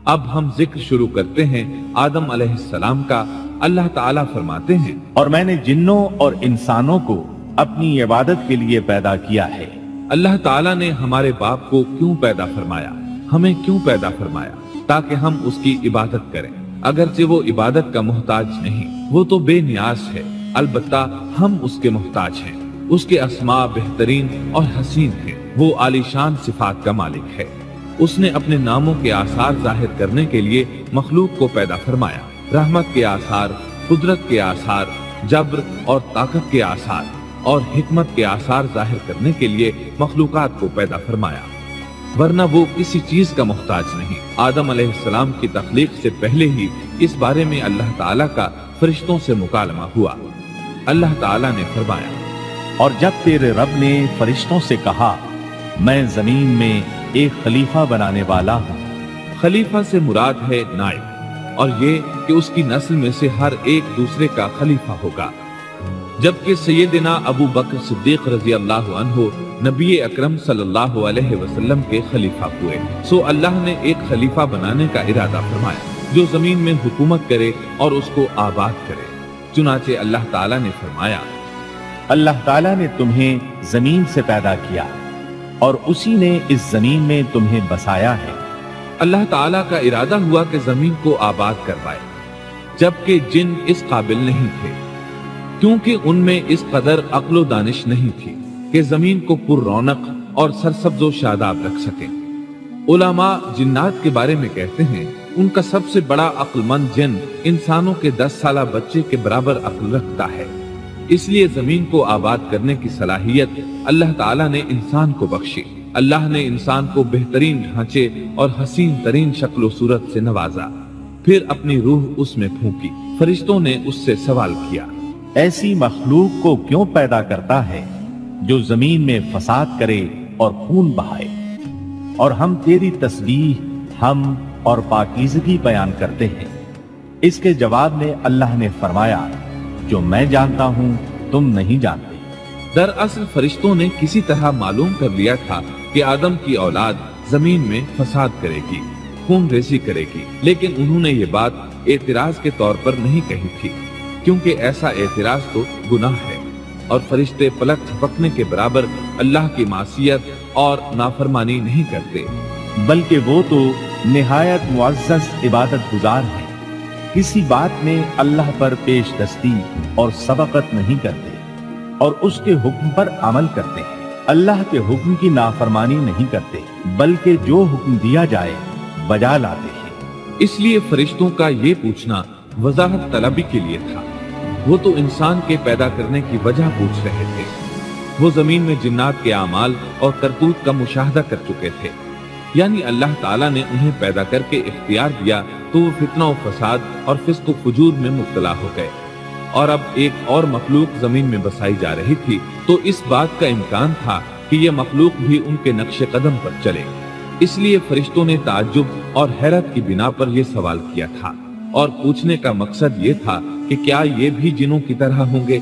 اب ہم ذکر شروع کرتے ہیں آدم علیہ السلام کا۔ اللہ تعالیٰ فرماتے ہیں، اور میں نے جنوں اور انسانوں کو اپنی عبادت کے لیے پیدا کیا ہے۔ اللہ تعالیٰ نے ہمارے باپ کو کیوں پیدا فرمایا، ہمیں کیوں پیدا فرمایا؟ تاکہ ہم اس کی عبادت کریں۔ اگرچہ وہ عبادت کا محتاج نہیں، وہ تو بے نیاز ہے، البتہ ہم اس کے محتاج ہیں۔ اس کے اسماء بہترین اور حسین ہیں، وہ عالیشان صفات کا مالک ہے۔ اس نے اپنے ناموں کے آثار ظاہر کرنے کے لیے مخلوق کو پیدا فرمایا۔ رحمت کے آثار، قدرت کے آثار، جبر اور طاقت کے آثار اور حکمت کے آثار ظاہر کرنے کے لیے مخلوقات کو پیدا فرمایا، ورنہ وہ کسی چیز کا محتاج نہیں۔ آدم علیہ السلام کی تخلیق سے پہلے ہی اس بارے میں اللہ تعالیٰ کا فرشتوں سے مکالمہ ہوا۔ اللہ تعالیٰ نے فرمایا، اور جب تیرے رب نے فرشتوں سے کہا میں زمین میں ایک خلیفہ بنانے والا ہوں۔ خلیفہ سے مراد ہے نائب، اور یہ کہ اس کی نسل میں سے ہر ایک دوسرے کا خلیفہ ہوگا۔ جبکہ سیدنا ابو بکر صدیق رضی اللہ عنہ نبی اکرم صلی اللہ علیہ وسلم کے خلیفہ ہوئے، سو اللہ نے ایک خلیفہ بنانے کا ارادہ فرمایا جو زمین میں حکومت کرے اور اس کو آباد کرے۔ چنانچہ اللہ تعالیٰ نے فرمایا، اللہ تعالیٰ نے تمہیں زمین سے پیدا کیا اور اسی نے اس زمین میں تمہیں بسایا ہے۔ اللہ تعالیٰ کا ارادہ ہوا کہ زمین کو آباد کروائے، جبکہ جن اس قابل نہیں تھے، کیونکہ ان میں اس قدر عقل و دانش نہیں تھی کہ زمین کو پر رونق اور سرسبز و شاداب رکھ سکیں۔ علماء جنات کے بارے میں کہتے ہیں ان کا سب سے بڑا عقل مند جن انسانوں کے 10 سالہ بچے کے برابر عقل رکھتا ہے، اس لیے زمین کو آباد کرنے کی صلاحیت اللہ تعالیٰ نے انسان کو بخشی۔ اللہ نے انسان کو بہترین ڈھانچے اور حسین ترین شکل و صورت سے نوازا، پھر اپنی روح اس میں پھونکی۔ فرشتوں نے اس سے سوال کیا، ایسی مخلوق کو کیوں پیدا کرتا ہے جو زمین میں فساد کرے اور خون بہائے؟ اور ہم تیری تسبیح، حمد اور پاکیزگی بیان کرتے ہیں۔ اس کے جواب میں اللہ نے فرمایا، جو میں جانتا ہوں تم نہیں جانتے۔ دراصل فرشتوں نے کسی طرح معلوم کر لیا تھا کہ آدم کی اولاد زمین میں فساد کرے گی، خون ریزی کرے گی، لیکن انہوں نے یہ بات اعتراض کے طور پر نہیں کہی تھی، کیونکہ ایسا اعتراض تو گناہ ہے، اور فرشتے پلک جھپکنے کے برابر اللہ کی معصیت اور نافرمانی نہیں کرتے، بلکہ وہ تو نہایت معزز عبادت گزار ہیں، کسی بات میں اللہ پر پیش دستی اور سبقت نہیں کرتے، اور اس کے حکم پر عمل کرتے ہیں۔ اللہ کے حکم کی نافرمانی نہیں کرتے، بلکہ جو حکم دیا جائے بجا لاتے ہیں۔ اس لیے فرشتوں کا یہ پوچھنا وضاحت طلبی کے لیے تھا، وہ تو انسان کے پیدا کرنے کی وجہ پوچھ رہے تھے۔ وہ زمین میں جنات کے اعمال اور کرتوت کا مشاہدہ کر چکے تھے، یعنی اللہ تعالیٰ نے انہیں پیدا کر کے اختیار دیا تو وہ فتنہ و فساد اور فسق و فجور میں مبتلا ہو گئے، اور اب ایک اور مخلوق زمین میں بسائی جا رہی تھی، تو اس بات کا امکان تھا کہ یہ مخلوق بھی ان کے نقش قدم پر چلے۔ اس لیے فرشتوں نے تعجب اور حیرت کی بنا پر یہ سوال کیا تھا، اور پوچھنے کا مقصد یہ تھا کہ کیا یہ بھی جنوں کی طرح ہوں گے؟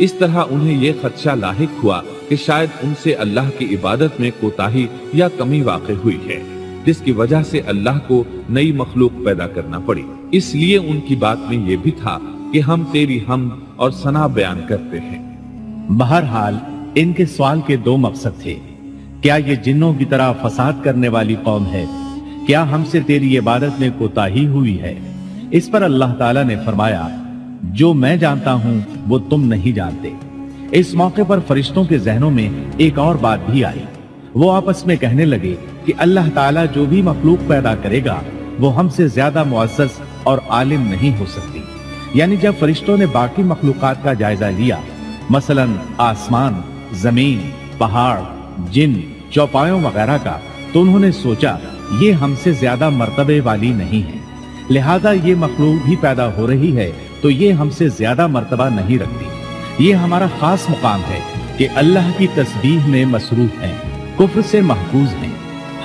اس طرح انہیں یہ خدشہ لاحق ہوا کہ شاید ان سے اللہ کی عبادت میں کوتاہی یا کمی واقع ہوئی ہے، جس کی وجہ سے اللہ کو نئی مخلوق پیدا کرنا پڑی۔ اس لیے ان کی بات میں یہ بھی تھا کہ ہم تیری حمد اور ثنا بیان کرتے ہیں۔ بہرحال ان کے سوال کے دو مقصد تھے، کیا یہ جنوں کی طرح فساد کرنے والی قوم ہے؟ کیا ہم سے تیری عبادت میں کوتاہی ہوئی ہے؟ اس پر اللہ تعالیٰ نے فرمایا، جو میں جانتا ہوں وہ تم نہیں جانتے۔ اس موقع پر فرشتوں کے ذہنوں میں ایک اور بات بھی آئی، وہ آپس میں کہنے لگے کہ اللہ تعالیٰ جو بھی مخلوق پیدا کرے گا وہ ہم سے زیادہ معزز اور عالم نہیں ہو سکتی۔ یعنی جب فرشتوں نے باقی مخلوقات کا جائزہ لیا، مثلا آسمان، زمین، پہاڑ، جن، چوپایوں وغیرہ کا، تو انہوں نے سوچا یہ ہم سے زیادہ مرتبے والی نہیں ہے، لہذا یہ مخلوق بھی پیدا ہو رہی ہے تو یہ ہم سے زیادہ مرتبہ نہیں رکھتی، یہ ہمارا خاص مقام ہے کہ اللہ کی تسبیح میں مصروف ہیں، کفر سے محفوظ ہیں،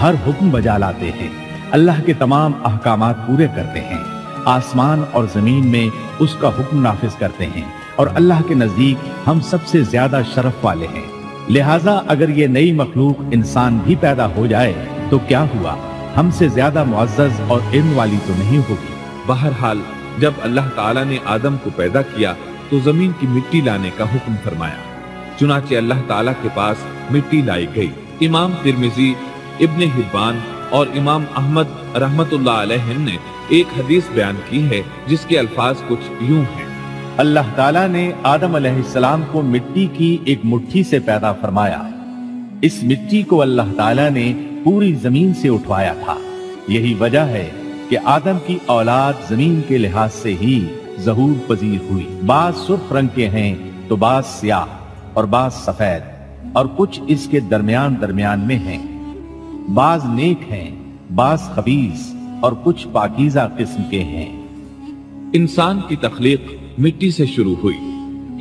ہر حکم بجا لاتے ہیں، اللہ کے تمام احکامات پورے کرتے ہیں، آسمان اور زمین میں اس کا حکم نافذ کرتے ہیں، اور اللہ کے نزدیک ہم سب سے زیادہ شرف والے ہیں۔ لہٰذا اگر یہ نئی مخلوق انسان بھی پیدا ہو جائے تو کیا ہوا، हमसे ज्यादा मुअज़्ज़ज़ और इल्म वाली तो नहीं होगी। बहरहाल जब अल्लाह ताला ने आदम को पैदा किया तो जमीन की मिट्टी लाने का हुक्म फरमाया। चुनाचे अल्लाह ताला के पास मिट्टी लाई गई। इमाम तिर्मिजी, इब्ने हिब्बान और इमाम अहमद रहमतुल्लाह अलैहिम ने एक हदीस बयान की है जिसके अल्फाज कुछ यूं हैं। अल्लाह ताला ने आदम अलैहिस्सलाम को मिट्टी की एक मुट्ठी से पैदा फरमाया। इस मिट्टी को अल्लाह ताला ने पूरी जमीन से उठवाया था। यही वजह है कि आदम की औलाद जमीन के लिहाज से ही ज़हूर पजीर हुई। बाज सुर्ख रंग के हैं तो बाज स्याह और बाज सफेद और कुछ इसके दरमियान दरमियान में हैं। बाज नेक हैं, बाज खबीस और कुछ पाकीज़ा किस्म के हैं। इंसान की तख्लीक मिट्टी से शुरू हुई।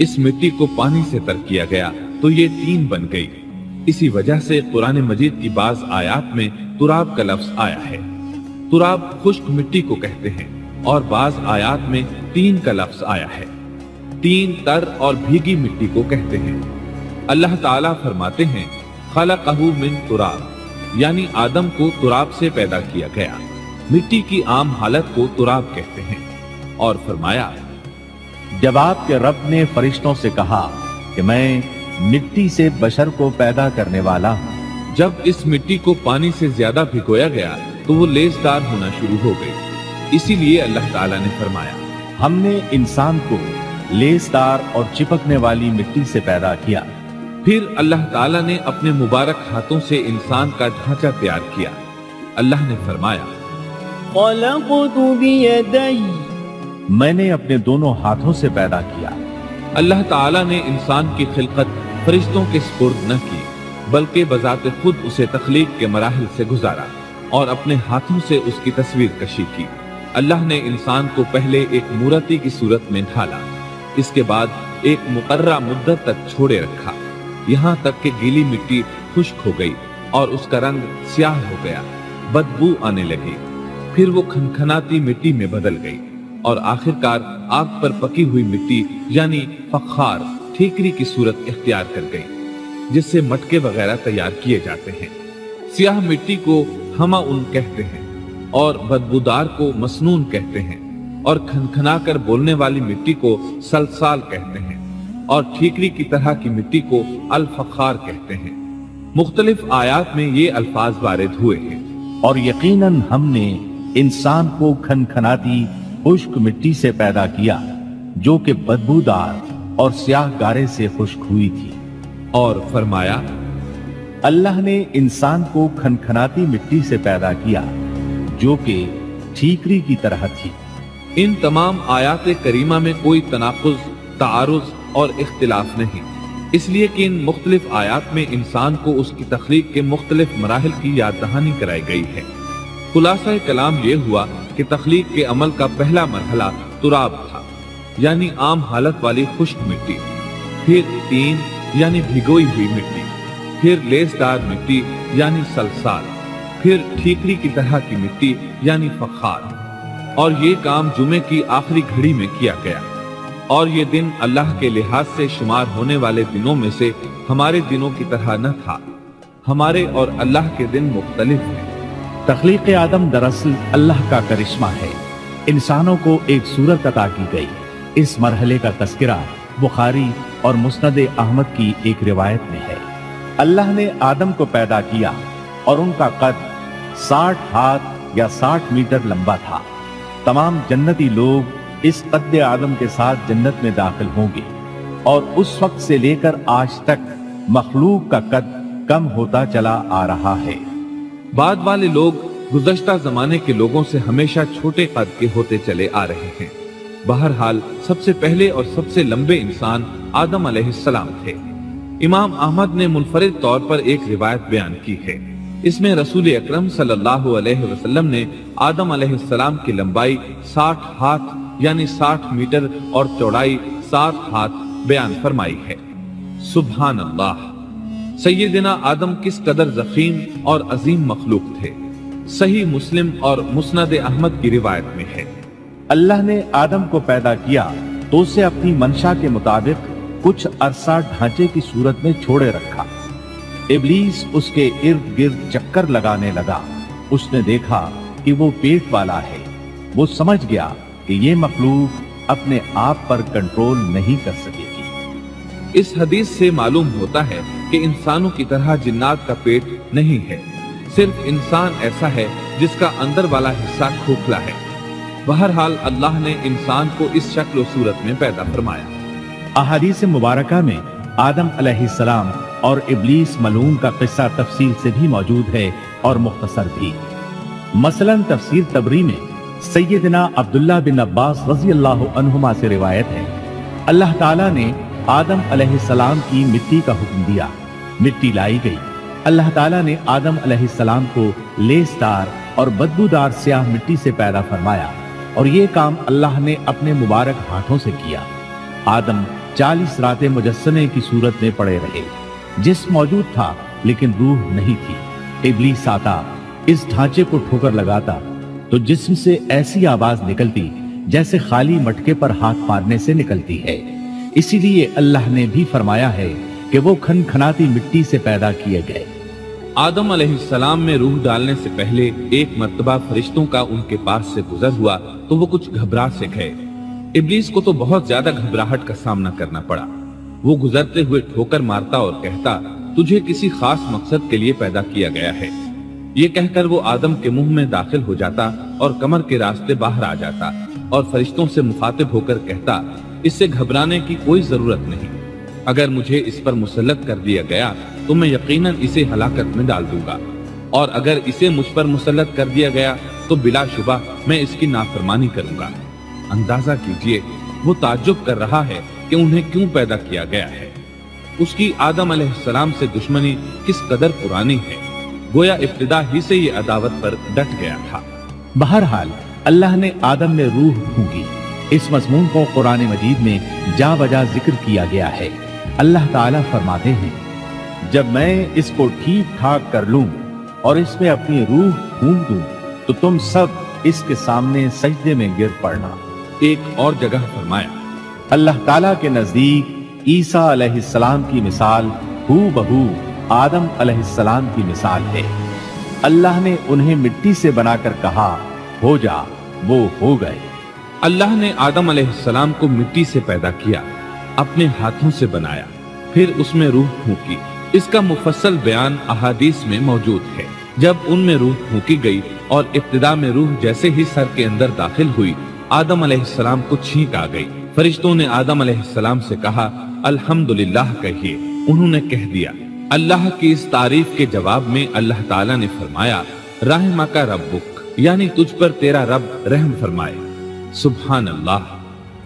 इस मिट्टी को पानी से तर किया गया तो ये तीन बन गई। इसी वजह से कुरान मजीद की बाज आयात में तुराब का लफ्ज आया है। तुराब खुश्क मिट्टी को कहते हैं और बाज आयात में तीन का लफ्ज आया है। तीन तर और भीगी मिट्टी को कहते हैं। अल्लाह ताला फरमाते हैं खलक़हू मिन तुराब, यानी आदम को तुराब से पैदा किया गया। मिट्टी की आम हालत को तुराब कहते हैं। और फरमाया, जब आपके रब ने फरिश्तों से कहा कि मैं मिट्टी से बशर को पैदा करने वाला हूँ। जब इस मिट्टी को पानी से ज्यादा भिगोया गया तो वो लेसदार होना शुरू हो गई। इसीलिए अल्लाह ताला ने फरमाया, हमने इंसान को लेसदार और चिपकने वाली मिट्टी से पैदा किया। फिर अल्लाह ताला ने अपने मुबारक हाथों से इंसान का ढांचा तैयार किया। अल्लाह ने फरमाया, मैंने अपने दोनों हाथों से पैदा किया। अल्लाह ताला ने इंसान की खिलकत फरिश्तों के स्पुर्द न की, बल्कि बजाते खुद उसे तख्लीक के मराहिल से गुजारा और अपने हाथों से उसकी तस्वीर कशी की। अल्लाह ने इंसान को पहले एक मूर्ति की सूरत में ढाला, इसके बाद एक मुकर्रा मुद्दत तक छोड़े रखा, यहाँ तक कि गीली मिट्टी खुश्क हो गई और उसका रंग स्याह हो गया, बदबू आने लगी। फिर वो खनखनाती मिट्टी में बदल गई और आखिरकार आग पर पकी हुई मिट्टी यानी फखार ठीकरी की सूरत इख्तियार कर गई, जिससे मटके वगैरह तैयार किए जाते हैं। स्याह मिट्टी को हमाउन कहते हैं और बदबूदार को मसनून कहते हैं और खनखना कर बोलने वाली मिट्टी को सलसाल कहते हैं और ठीकरी की तरह की मिट्टी को अल फखार कहते हैं। मुख्तलिफ आयात में ये अल्फाज वारिद हुए हैं। और यकीनन हमने इंसान को खनखनाती खुश्क मिट्टी से पैदा किया जो कि बदबूदार और स्याह गारे से खुश्क हुई थी। और फरमाया, अल्लाह ने इंसान को खनखनाती मिट्टी से पैदा किया जो कि ठीकरी की तरह थी। इन तमाम आयात करीमा में कोई तनाकुज़, तारुज़ और इख्तिलाफ नहीं, इसलिए कि इन मुख्तलिफ आयात में इंसान को उसकी तख्लीक के मुख्तलिफ मराहिल की याद दहानी कराई गई है। खुलासा कलाम यह हुआ कि तख्लीक के अमल का पहला मरहला तुराब था, यानी आम हालत वाली खुश्क मिट्टी, फिर तीन यानी भिगोई हुई मिट्टी, फिर लेसदार मिट्टी यानी सलसाल, फिर ठीकरी की तरह की मिट्टी यानी फखार। और ये काम जुमे की आखिरी घड़ी में किया गया। और ये दिन अल्लाह के लिहाज से शुमार होने वाले दिनों में से हमारे दिनों की तरह न था। हमारे और अल्लाह के दिन मुख्तलिफ हैं। तख्लीक आदम दरअसल अल्लाह का करिश्मा है। इंसानों को एक सूरत अता की गई। इस मरहले का तस्करा बुखारी और मुस्नद अहमद की एक रिवायत में है। अल्लाह ने आदम को पैदा किया और उनका कद 60 हाथ या 60 मीटर लंबा था। तमाम जन्नती लोग इस कद आदम के साथ जन्नत में दाखिल होंगे और उस वक्त से लेकर आज तक मखलूक का कद कम होता चला आ रहा है। बाद वाले लोग गुज़श्ता जमाने के लोगों से हमेशा छोटे कद के होते चले आ रहे हैं। बहरहाल सबसे पहले और सबसे लंबे इंसान आदम अलैहिस्सलाम थे। इमाम अहमद ने मुनफरिद तौर पर एक रिवायत बयान की है। इसमें रसूल अकरम सल्लल्लाहु अलैहि वसल्लम ने आदम अलैहिस्सलाम की लंबाई 60 हाथ यानी 60 मीटर और चौड़ाई 7 हाथ बयान फरमाई है। सुभान अल्लाह। सैयदना आदम किस कदर ज़ख़ीम और अजीम मखलूक थे। सही मुस्लिम और मुस्नद अहमद की रिवायत में है, अल्लाह ने आदम को पैदा किया तो उसे अपनी मंशा के मुताबिक कुछ अरसा ढांचे की सूरत में छोड़े रखा। इब्लीस उसके इर्द गिर्द चक्कर लगाने लगा उसने देखा कि वो पेट वाला है। वो समझ गया कि ये मखलूक अपने आप पर कंट्रोल नहीं कर सकेगी। इस हदीस से मालूम होता है कि इंसानों की तरह जिन्नात का पेट नहीं है, सिर्फ इंसान ऐसा है जिसका अंदर वाला हिस्सा खोखला है। बहरहाल अल्लाह ने इंसान को इस शक्ल और सूरत में पैदा फरमाया। अहादीस मुबारका में आदम अलैहिस्सलाम और इब्लीस मलून का किस्सा तफसील से भी मौजूद है और मुख्तसर भी। मसलन तफसीर तबरी में सैयदना अब्दुल्ला बिन अब्बास रज़ी अल्लाह अन्हुमा से रिवायत है, अल्लाह ताला ने आदम अलैहिस्सलाम की मिट्टी का हुक्म दिया। मिट्टी लाई गई। अल्लाह ताला ने आदम अलैहिस्सलाम को लेसदार और बदबूदार स्याह मिट्टी से पैदा फरमाया और ये काम अल्लाह ने अपने मुबारक हाथों से किया। आदम 40 रातें मुजस्समे की सूरत में पड़े रहे। जिस्म मौजूद था लेकिन रूह नहीं थी। इब्लीस आता, इस ढांचे को ठोकर लगाता तो जिस्म से ऐसी आवाज निकलती जैसे खाली मटके पर हाथ मारने से निकलती है। इसीलिए अल्लाह ने भी फरमाया है कि वो खनखनाती मिट्टी से पैदा किए गए। आदम अलैहिस्सलाम में रूह डालने से पहले एक मर्तबा फरिश्तों का उनके पास से गुजर हुआ तो वो कुछ घबरा से गए। इब्लीस को तो बहुत ज्यादा घबराहट का सामना करना पड़ा। वो गुजरते हुए ठोकर मारता और कहता, तुझे किसी खास मकसद के लिए पैदा किया गया है। ये कहकर वो आदम के मुंह में दाखिल हो जाता और कमर के रास्ते बाहर आ जाता और फरिश्तों से मुखातिब होकर कहता, इससे घबराने की कोई जरूरत नहीं। अगर मुझे इस पर मुसल्लत कर दिया गया तो मैं यकीनन इसे हलाकत में डाल दूंगा, और अगर इसे मुझ पर मुसल्लत कर दिया गया तो बिलाशुबा मैं इसकी नाफरमानी करूंगा। अंदाजा कीजिए वो ताज्जुब कर रहा है कि उन्हें क्यों पैदा किया गया है। उसकी आदम अलैहिस्सलाम से दुश्मनी किस कदर पुरानी है, गोया इब्तिदा ही से ये अदावत पर डट गया था। बहरहाल अल्लाह ने आदम में रूह फूंकी। इस मज़मून को कुरान मजीद में जा बजा जिक्र किया गया है। अल्लाह ताला फरमाते हैं, जब मैं इसको ठीक ठाक कर लूं और इसमें अपनी रूह फूंक दूं तो तुम सब इसके सामने सजदे में गिर पड़ना। एक और जगह फरमाया, अल्लाह ताला के नजदीक ईसा अलैहिस्सलाम की मिसाल हूबहू आदम अलैहिस्सलाम की मिसाल है। अल्लाह ने उन्हें मिट्टी से बनाकर कहा, हो जा, वो हो गए। अल्लाह ने आदम अलैहिस्सलाम को मिट्टी से पैदा किया, अपने हाथों से बनाया, फिर उसमें रूह फूंकी। इसका मुफस्सल बयान अहादीस में मौजूद है। जब उनमें रूह फूंकी गई और इब्तिदा में रूह जैसे ही सर के अंदर दाखिल हुई, आदम अलैहिस्सलाम को छींक आ गई। फरिश्तों ने आदम अलैहिस्सलाम से कहा, अल्हम्दुलिल्लाह कहिए। उन्होंने कह दिया। अल्लाह की इस तारीफ के जवाब में अल्लाह ताला ने फरमाया, रहमका रब्बुक, यानी तुझ पर तेरा रब रहम फरमाए। सुभान अल्लाह।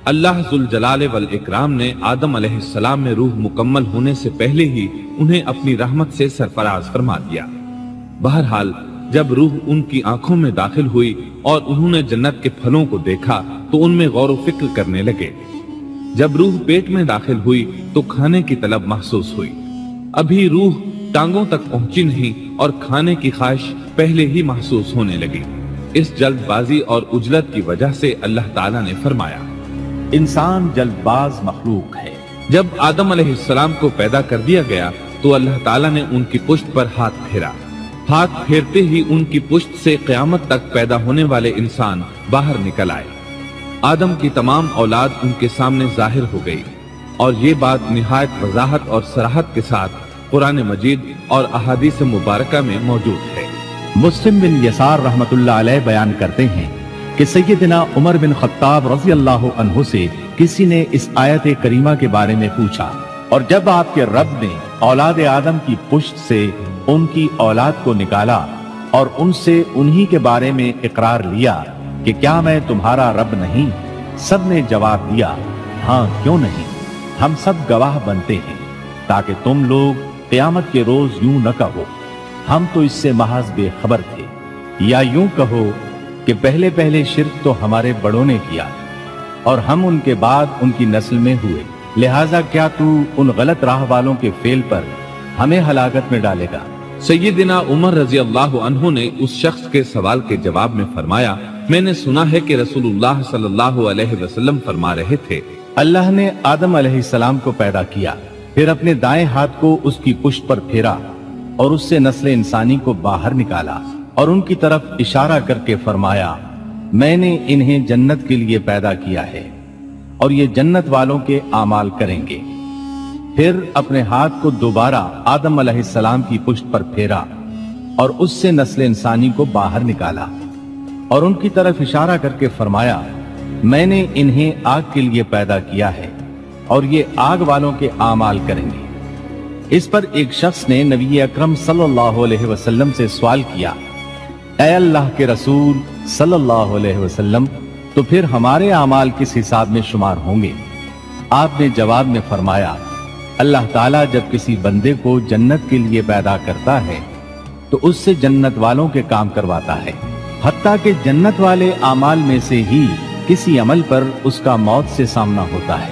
अल्लाह जुल जलाल वल इकराम ने आदम अलैहिस्सलाम में रूह मुकम्मल होने से पहले ही उन्हें अपनी रहमत से सरफराज फरमा दिया। बहरहाल जब रूह उनकी आंखों में दाखिल हुई और उन्होंने जन्नत के फलों को देखा तो उनमें गौर व फिक्र करने लगे। जब रूह पेट में दाखिल हुई तो खाने की तलब महसूस हुई। अभी रूह टांगों तक पहुंची नहीं और खाने की ख्वाहिश पहले ही महसूस होने लगी। इस जल्दबाजी और उजलत की वजह से अल्लाह ताला ने फरमाया, इंसान जल्दबाज मखलूक है। जब आदम अलैहिस्सलाम को पैदा कर दिया गया तो अल्लाह ताला ने उनकी पुश्त पर हाथ फेरा। हाथ फेरते ही उनकी पुश्त से क़यामत तक पैदा होने वाले इंसान बाहर निकल आए। आदम की तमाम औलाद उनके सामने जाहिर हो गई और ये बात निहायत वजाहत और सराहत के साथ कुरान मजीद और अहादीस मुबारका में मौजूद है। मुस्लिम बिन यसार रहमतुल्लाह अलैह बयान करते हैं कि सैयदना उमर बिन खत्ताब रज़ी अल्लाह अन्हु से किसी ने इस आयत करीमा के बारे में पूछा, और जब आपके रब ने औलाद आदम की पुश्त से उनकी औलाद को निकाला और उनसे उन्हीं के बारे में इकरार लिया कि क्या मैं तुम्हारा रब नहीं, सब ने जवाब दिया, हाँ क्यों नहीं, हम सब गवाह बनते हैं, ताकि तुम लोग क़यामत के रोज यूं न कहो हम तो इससे महज बेखबर थे, या यूं कहो कि पहले पहले शिर्क तो हमारे बड़ों ने किया और हम उनके बाद उनकी नस्ल में हुए, लिहाजा क्या तू उन गलत राह वालों के फेल पर हमें हलाकत में डालेगा। सैयदना उमर रज़ी अल्लाह अन्हु ने उस शख्स के सवाल के जवाब में फरमाया, मैंने सुना है कि रसूलुल्लाह सल्लल्लाहु अलैहि वसल्लम फरमा रहे थे, अल्लाह ने आदम अलैहिस्सलाम को पैदा किया, फिर अपने दाएं हाथ को उसकी पुश्त पर फेरा और उससे नस्ल इंसानी को बाहर निकाला और उनकी तरफ इशारा करके फरमाया, मैंने इन्हें जन्नत के लिए पैदा किया है और ये जन्नत वालों के आमाल करेंगे। फिर अपने हाथ को दोबारा आदम अलैहिस्सलाम की पुष्ट पर फेरा और उससे नस्ल इंसानी को बाहर निकाला और उनकी तरफ इशारा करके फरमाया, मैंने इन्हें आग के लिए पैदा किया है और ये आग वालों के आमाल करेंगे। इस पर एक शख्स ने नबी अकरम सल्लल्लाहु अलैहि वसल्लम से सवाल किया, ऐ अल्लाह के रसूल सल्लल्लाहु अलैहि वसल्लम, तो फिर हमारे आमाल किस हिसाब में शुमार होंगे? आपने जवाब में फरमाया, अल्लाह ताला जब किसी बंदे को जन्नत के लिए पैदा करता है तो उससे जन्नत वालों के काम करवाता है, हत्ता कि जन्नत वाले आमाल में से ही किसी अमल पर उसका मौत से सामना होता है।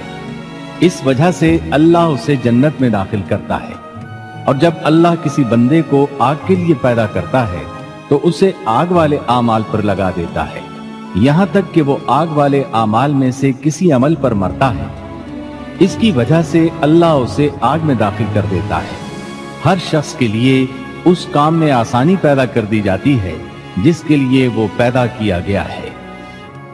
इस वजह से अल्लाह उसे जन्नत में दाखिल करता है। और जब अल्लाह किसी बंदे को आग के लिए पैदा करता है तो उसे आग वाले आमाल पर लगा देता है, यहां तक कि वो आग वाले आमाल में से किसी अमल पर मरता है। इसकी वजह से अल्लाह उसे आग में दाखिल कर देता है। हर शख्स के लिए उस काम में आसानी पैदा कर दी जाती है जिसके लिए वो पैदा किया गया है।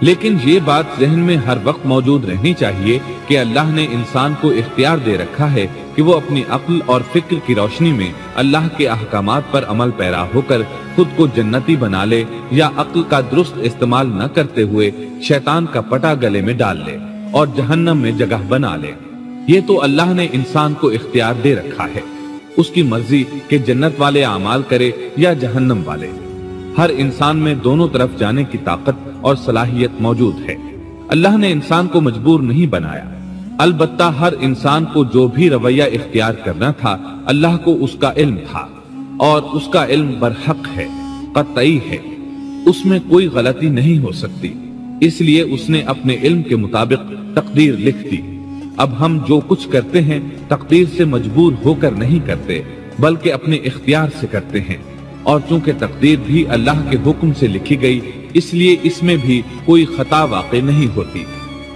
लेकिन ये बात जहन में हर वक्त मौजूद रहनी चाहिए कि अल्लाह ने इंसान को इख्तियार दे रखा है कि वो अपनी अक्ल और फिक्र की रोशनी में अल्लाह के अहकामात पर अमल पैरा होकर खुद को जन्नती बना ले या अक्ल का दुरुस्त इस्तेमाल न करते हुए शैतान का पटा गले में डाल ले और जहन्नम में जगह बना ले। ये तो अल्लाह ने इंसान को इख्तियार दे रखा है, उसकी मर्जी कि जन्नत वाले आमाल करे या जहन्नम वाले। हर इंसान में दोनों तरफ जाने की ताकत और सलाहियत मौजूद है। अल्लाह ने इंसान को मजबूर नहीं बनाया, अलबत्ता हर इंसान को जो भी रवैया इख्तियार करना था अल्लाह को उसका इल्म था और उसका इल्म बरहक है, कतई है, उसमें कोई गलती नहीं हो सकती। इसलिए उसने अपने इल्म के मुताबिक तकदीर लिख दी। अब हम जो कुछ करते हैं तकदीर से मजबूर होकर नहीं करते बल्कि अपने इख्तियार से करते हैं। और चूंकि तकदीर भी अल्लाह के हुक्म से लिखी गई इसलिए इसमें भी कोई खता वाक़ई नहीं होती।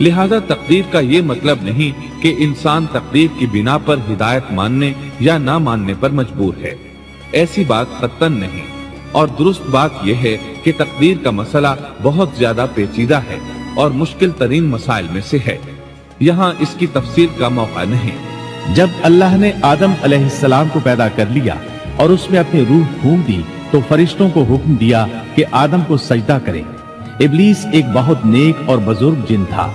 लिहाजा तकदीर का ये मतलब नहीं कि इंसान तकदीर की बिना पर हिदायत मानने या ना मानने पर मजबूर है, ऐसी बात कतई नहीं। और दुरुस्त बात यह है कि तकदीर का मसला बहुत ज्यादा पेचीदा है और मुश्किल तरीन मसाइल में से है। यहाँ इसकी तफसीर का मौका नहीं। जब अल्लाह ने आदम अलैहिस्सलाम को पैदा कर लिया और उसमें अपनी रूह फूंक दी तो फरिश्तों को हुक्म दिया कि आदम को सजदा करें। इब्लीस एक बहुत नेक और बुजुर्ग जिन था,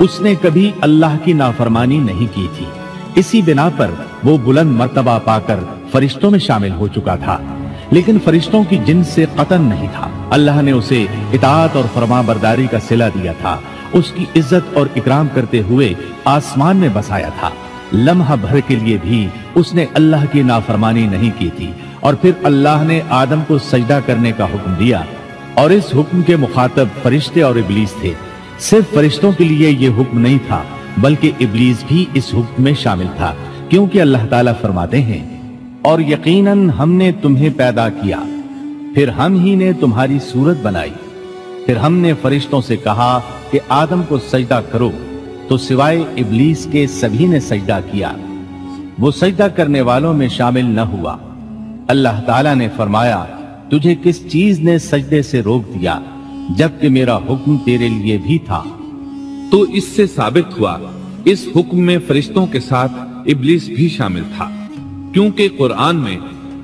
उसने कभी अल्लाह की नाफरमानी नहीं की थी। इसी बिना पर वो बुलंद मर्तबा पाकर फरिश्तों में शामिल हो चुका था, लेकिन फरिश्तों की जिन्स से कतन नहीं था। अल्लाह ने उसे इताअत और फरमाबरदारी का सिला दिया था, उसकी इज्जत और इकराम करते हुए आसमान में बसाया था। लम्हा भर के लिए भी उसने अल्लाह की नाफरमानी नहीं की थी। और फिर अल्लाह ने आदम को सजदा करने का हुक्म दिया और इस हुक्म के मुखातब फरिश्ते और इब्लीस थे। सिर्फ फरिश्तों के लिए ये हुक्म नहीं था बल्कि इब्लीस भी इस हुक्म में शामिल था, क्योंकि अल्लाह ताला फरमाते हैं, और यकीनन हमने तुम्हें पैदा किया, फिर हम ही ने तुम्हारी सूरत बनाई। फिर हमने फरिश्तों से कहा कि आदम को सजदा करो, तो सिवाय इब्लीस के सभी ने सजदा किया। वो सजदा करने वालों में शामिल न हुआ। अल्लाह ताला ने फरमाया, तुझे किस चीज ने सजदे से रोक दिया जबकि मेरा हुक्म तेरे लिए भी था? तो इससे साबित हुआ इस हुक्म में फरिश्तों के साथ इब्लीस भी शामिल था, क्योंकि कुरान में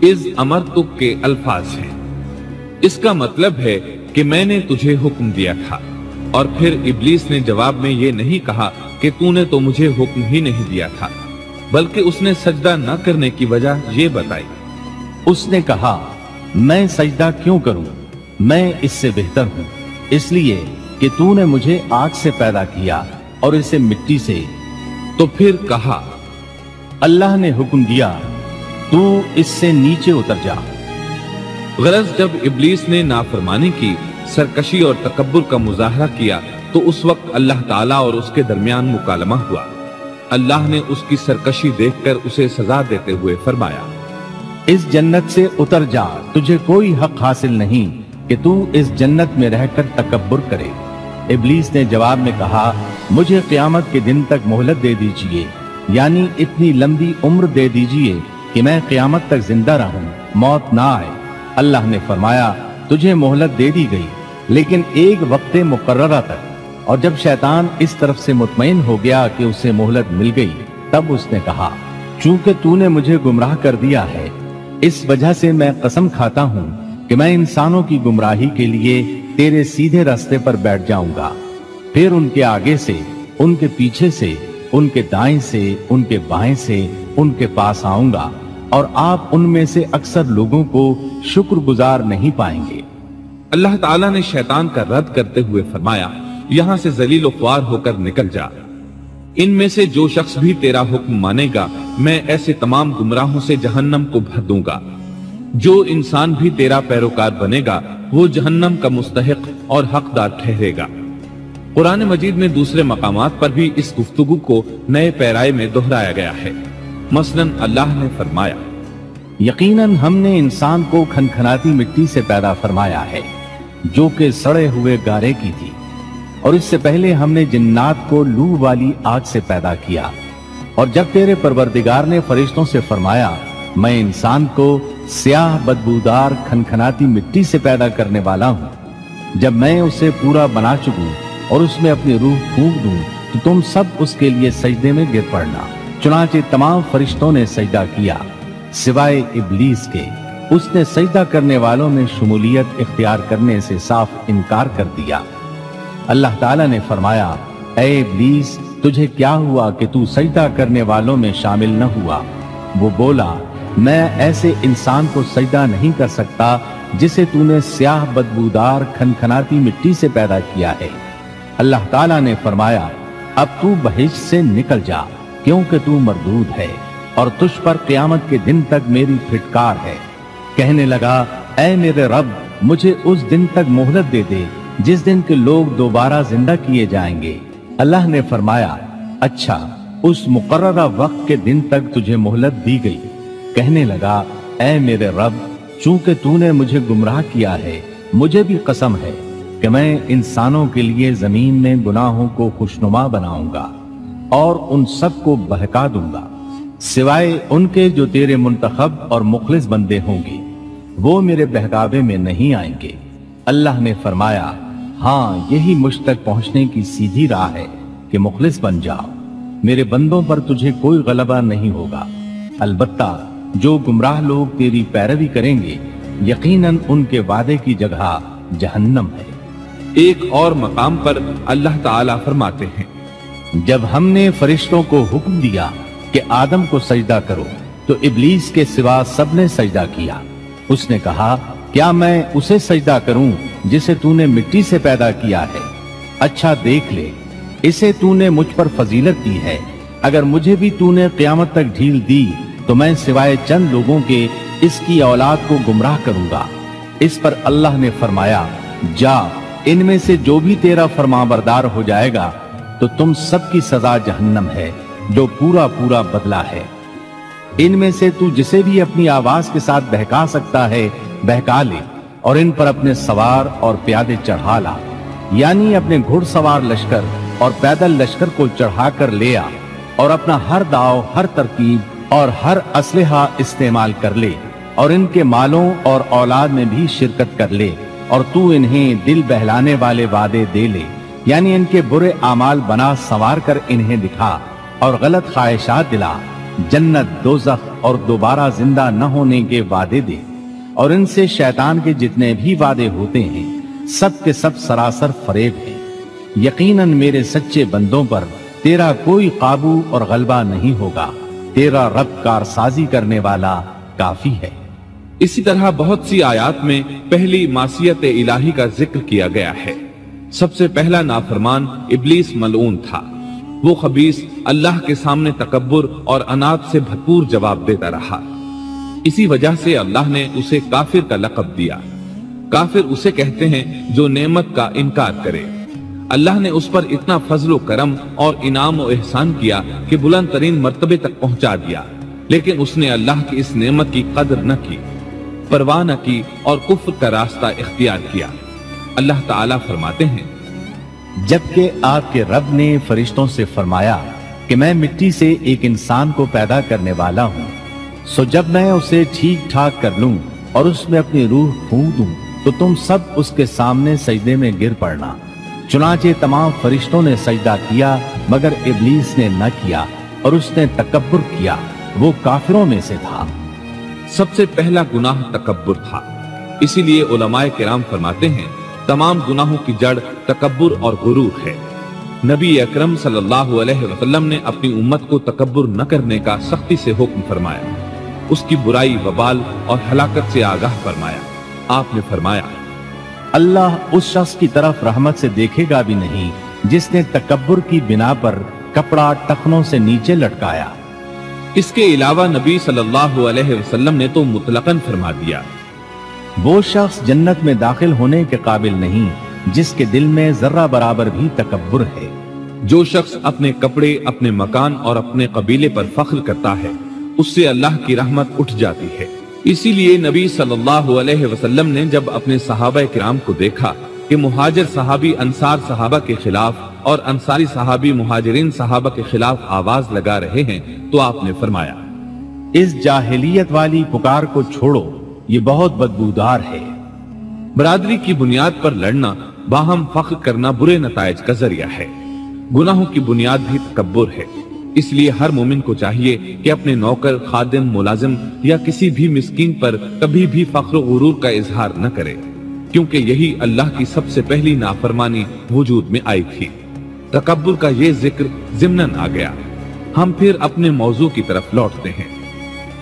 इज अमरतुक के अल्फाज हैं। इसका मतलब है कि मैंने तुझे हुक्म दिया था। और फिर इब्लीस ने जवाब में ये नहीं कहा कि तूने तो मुझे हुक्म ही नहीं दिया था, बल्कि उसने सजदा न करने की वजह ये बताई। उसने कहा, मैं सजदा क्यों करूं? मैं इससे बेहतर हूं, इसलिए कि तूने मुझे आग से पैदा किया और इसे मिट्टी से। तो फिर कहा, अल्लाह ने हुक्म दिया, तू इससे नीचे उतर जा। गरज जब इब्लीस ने नाफरमानी की, सरकशी और तकब्बुर का मुजाहरा किया तो उस वक्त अल्लाह ताला और उसके दरमियान मुकालमा हुआ। अल्लाह ने उसकी सरकशी देखकर उसे सजा देते हुए फरमाया, इस जन्नत से उतर जा, तुझे कोई हक हासिल नहीं कि तू इस जन्नत में रहकर तकब्बुर करे। इब्लीस ने जवाब में कहा, मुझे क़यामत के दिन तक मोहलत दे दीजिए, यानी इतनी लंबी उम्र दे दीजिए कि मैं क़यामत तक जिंदा रहूं, मौत ना आए। अल्लाह ने फरमाया, तुझे मोहलत दे दी गई, लेकिन एक वक्त मुकर्ररा तक। और जब शैतान इस तरफ से मुतमईन हो गया कि उसे मोहलत मिल गई, तब उसने कहा, चूंकि तूने मुझे गुमराह कर दिया है, इस वजह से मैं कसम खाता हूं कि मैं इंसानों की गुमराही के लिए तेरे सीधे रास्ते पर बैठ जाऊंगा। फिर उनके आगे से, उनके पीछे से, उनके दाएं से, उनके बाएं से, उनके पास आऊंगा, और आप उनमें से अक्सर लोगों को शुक्रगुजार नहीं पाएंगे। अल्लाह ताला ने शैतान का रद्द करते हुए फरमाया, यहां से जलील व ख्वार होकर निकल जा। इनमें से जो शख्स भी तेरा हुक्म मानेगा, मैं ऐसे तमाम गुमराहों से जहन्नम को भर दूंगा। जो इंसान भी तेरा पैरोकार बनेगा, वो जहन्नम का मुस्तहिक और हकदार ठहरेगा। कुरान मजीद में दूसरे मकामात पर भी इस गुफ्तगू को नए पैराए में दोहराया गया है। मसलन अल्लाह ने फरमाया, यकीनन हमने इंसान को खनखनाती मिट्टी से पैदा फरमाया है, जो कि सड़े हुए गारे की थी, और इससे पहले हमने जिन्नात को लू वाली आग से पैदा किया। और जब तेरे परवरदिगार ने फरिश्तों से फरमाया, मैं इंसान को स्याह बदबूदार खनखनाती मिट्टी से पैदा करने वाला हूं, जब मैं उसे पूरा बना चुकूं और उसमें अपनी रूह फूंक दूं, तो तुम सब उसके लिए सजदे में गिर पड़ना। चुनांचे तमाम फरिश्तों ने सजदा किया सिवाय इब्लीस के। उसने सजदा करने वालों में शमूलियत इख्तियार करने से साफ इनकार कर दिया। अल्लाह ताला ने फरमाया, ऐ इब्लीस, तुझे क्या हुआ कि तू सजदा करने वालों में शामिल न हुआ? वो बोला, मैं ऐसे इंसान को सजदा नहीं कर सकता जिसे तूने स्याह बदबूदार खनखनाती मिट्टी से पैदा किया है। अल्लाह ताला ने फरमाया, अब तू बहिश्त से निकल जा, क्योंकि तू मरदूद है और तुझ पर क़यामत के दिन तक मेरी फिटकार है। कहने लगा, ऐ मेरे रब, मुझे उस दिन तक मोहलत दे दे जिस दिन के लोग दोबारा जिंदा किए जाएंगे। अल्लाह ने फरमाया, अच्छा, उस मुकर्ररा वक्त के दिन तक तुझे मोहलत दी गई। कहने लगा, ऐ मेरे रब, चूंकि तूने मुझे गुमराह किया है, मुझे भी कसम है कि मैं इंसानों के लिए जमीन में गुनाहों को खुशनुमा बनाऊंगा और उन सब को बहका दूंगा, सिवाय उनके जो तेरे मुंतखब और मुखलिस बंदे होंगे, वो मेरे बहकावे में नहीं आएंगे। अल्लाह ने फरमाया, हाँ, यही मुझ तक पहुंचने की सीधी राह है कि मुखलिस बन जाओ। मेरे बंदों पर तुझे कोई गलबा नहीं होगा। अलबत्ता जो गुमराह लोग तेरी पैरवी करेंगे, यकीनन उनके वादे की जगह जहन्नम है। एक और मकाम पर अल्लाह ताला फरमाते हैं, जब हमने फरिश्तों को हुक्म दिया कि आदम को सजदा करो, तो इब्लीस के सिवा सबने सजदा किया। उसने कहा, क्या मैं उसे सजदा करूं जिसे तूने मिट्टी से पैदा किया है? अच्छा देख ले, इसे तूने मुझ पर फजीलत दी है। अगर मुझे भी तूने क़यामत तक ढील दी, तो मैं सिवाय चंद लोगों के इसकी औलाद को गुमराह करूंगा। इस पर अल्लाह ने फरमाया, जा, इनमें से जो भी तेरा फरमाबरदार हो जाएगा, तो तुम सबकी सजा जहन्नम है, जो पूरा पूरा बदला है। इनमें से तू जिसे भी अपनी आवाज के साथ बहका सकता है, बहका ले, और इन पर अपने सवार और प्यादे चढ़ा ला, यानी अपने घुड़सवार लश्कर और पैदल लश्कर को चढ़ा कर ले आ, और अपना हर दाव, हर तरकीब और हर असलहा इस्तेमाल कर ले, और इनके मालों और औलाद में भी शिरकत कर ले, और तू इन्हें दिल बहलाने वाले वादे दे ले, यानी इनके बुरे आमाल बना संवार कर इन्हें दिखा, और गलत ख्वाहिशात दिला, जन्नत, दोज़ख और दोबारा जिंदा न होने के वादे दे। और इनसे शैतान के जितने भी वादे होते हैं, सब के सब सरासर फरेब है। यकीनन मेरे सच्चे बंदों पर तेरा कोई काबू और गलबा नहीं होगा। तेरा रब कारसाजी करने वाला काफी है। इसी तरह बहुत सी आयात में पहली मासियत इलाही का जिक्र किया गया है। सबसे पहला नाफरमान इब्लीस मलऊन था। वो खबीस अल्लाह के सामने तकब्बुर और अनाद से भरपूर जवाब देता रहा। इसी वजह से अल्लाह ने उसे काफिर का लक़ब दिया। काफिर उसे कहते हैं जो नेमत का इनकार करे। अल्लाह ने उस पर इतना फजलो करम और इनाम और एहसान किया कि बुलंद तरीन मर्तबे तक पहुंचा दिया, लेकिन उसने अल्लाह की इस नेमत की कदर न की, परवाह न की और कुफ्र का रास्ता इख्तियार किया। अल्लाह ताला फरमाते हैं, जबकि आपके रब ने फरिश्तों से फरमाया कि मैं मिट्टी से एक इंसान को पैदा करने वाला हूँ, सो जब मैं उसे ठीक ठाक कर लूं اور اس میں اپنی روح پھونک دوں تو تم سب اس کے سامنے سجدے میں گر پڑنا۔ چنانچہ تمام فرشتوں نے سجدہ کیا مگر ابلیس نے نہ کیا اور اس نے تکبر کیا، وہ کافروں میں سے تھا۔ سب سے پہلا گناہ تکبر تھا، اسی لیے علماء کرام فرماتے ہیں تمام گناہوں کی جڑ تکبر اور غرور ہے۔ نبی اکرم صلی اللہ علیہ وسلم نے اپنی امت کو تکبر نہ کرنے کا سختی سے حکم فرمایا، اس کی برائی، وبال اور ہلاکت سے آگاہ فرمایا۔ آپ نے فرمایا، اللہ اس شخص کی طرف رحمت سے دیکھے گا بھی نہیں جس نے تکبر کی بنا پر کپڑا ٹخنوں سے نیچے لٹکایا۔ اس کے علاوہ نبی صلی اللہ علیہ وسلم نے تو مطلقاً فرما دیا، وہ شخص جنت میں داخل ہونے کے قابل نہیں جس کے دل میں ذرہ برابر بھی تکبر ہے۔ جو شخص اپنے کپڑے، اپنے مکان اور اپنے قبیلے پر فخر کرتا ہے اس سے اللہ کی رحمت اٹھ جاتی ہے۔ اسی لیے نبی صلی اللہ علیہ وسلم نے جب اپنے صحابہ کرام کو دیکھا کہ مہاجر صحابی انصار صحابہ کے خلاف اور انصاری صحابی مہاجرین صحابہ کے خلاف آواز لگا رہے ہیں تو آپ نے فرمایا، اس جاہلیت والی پکار کو چھوڑو، یہ بہت بدبودار ہے۔ برادری کی بنیاد پر لڑنا، باہم فخر کرنا برے نتائج کا ذریعہ ہے۔ گناہوں کی بنیاد بھی تکبر ہے، اس لیے ہر مومن کو چاہیے کہ اپنے نوکر، خادم، ملازم یا کسی بھی مسکین پر کبھی بھی فخر و غرور کا اظہار نہ کرے، کیونکہ یہی اللہ کی سب سے پہلی نافرمانی وجود میں آئی تھی۔ تکبر کا یہ ذکر ضمناً آ گیا۔ ہم پھر اپنے موضوع کی طرف لوٹتے ہیں۔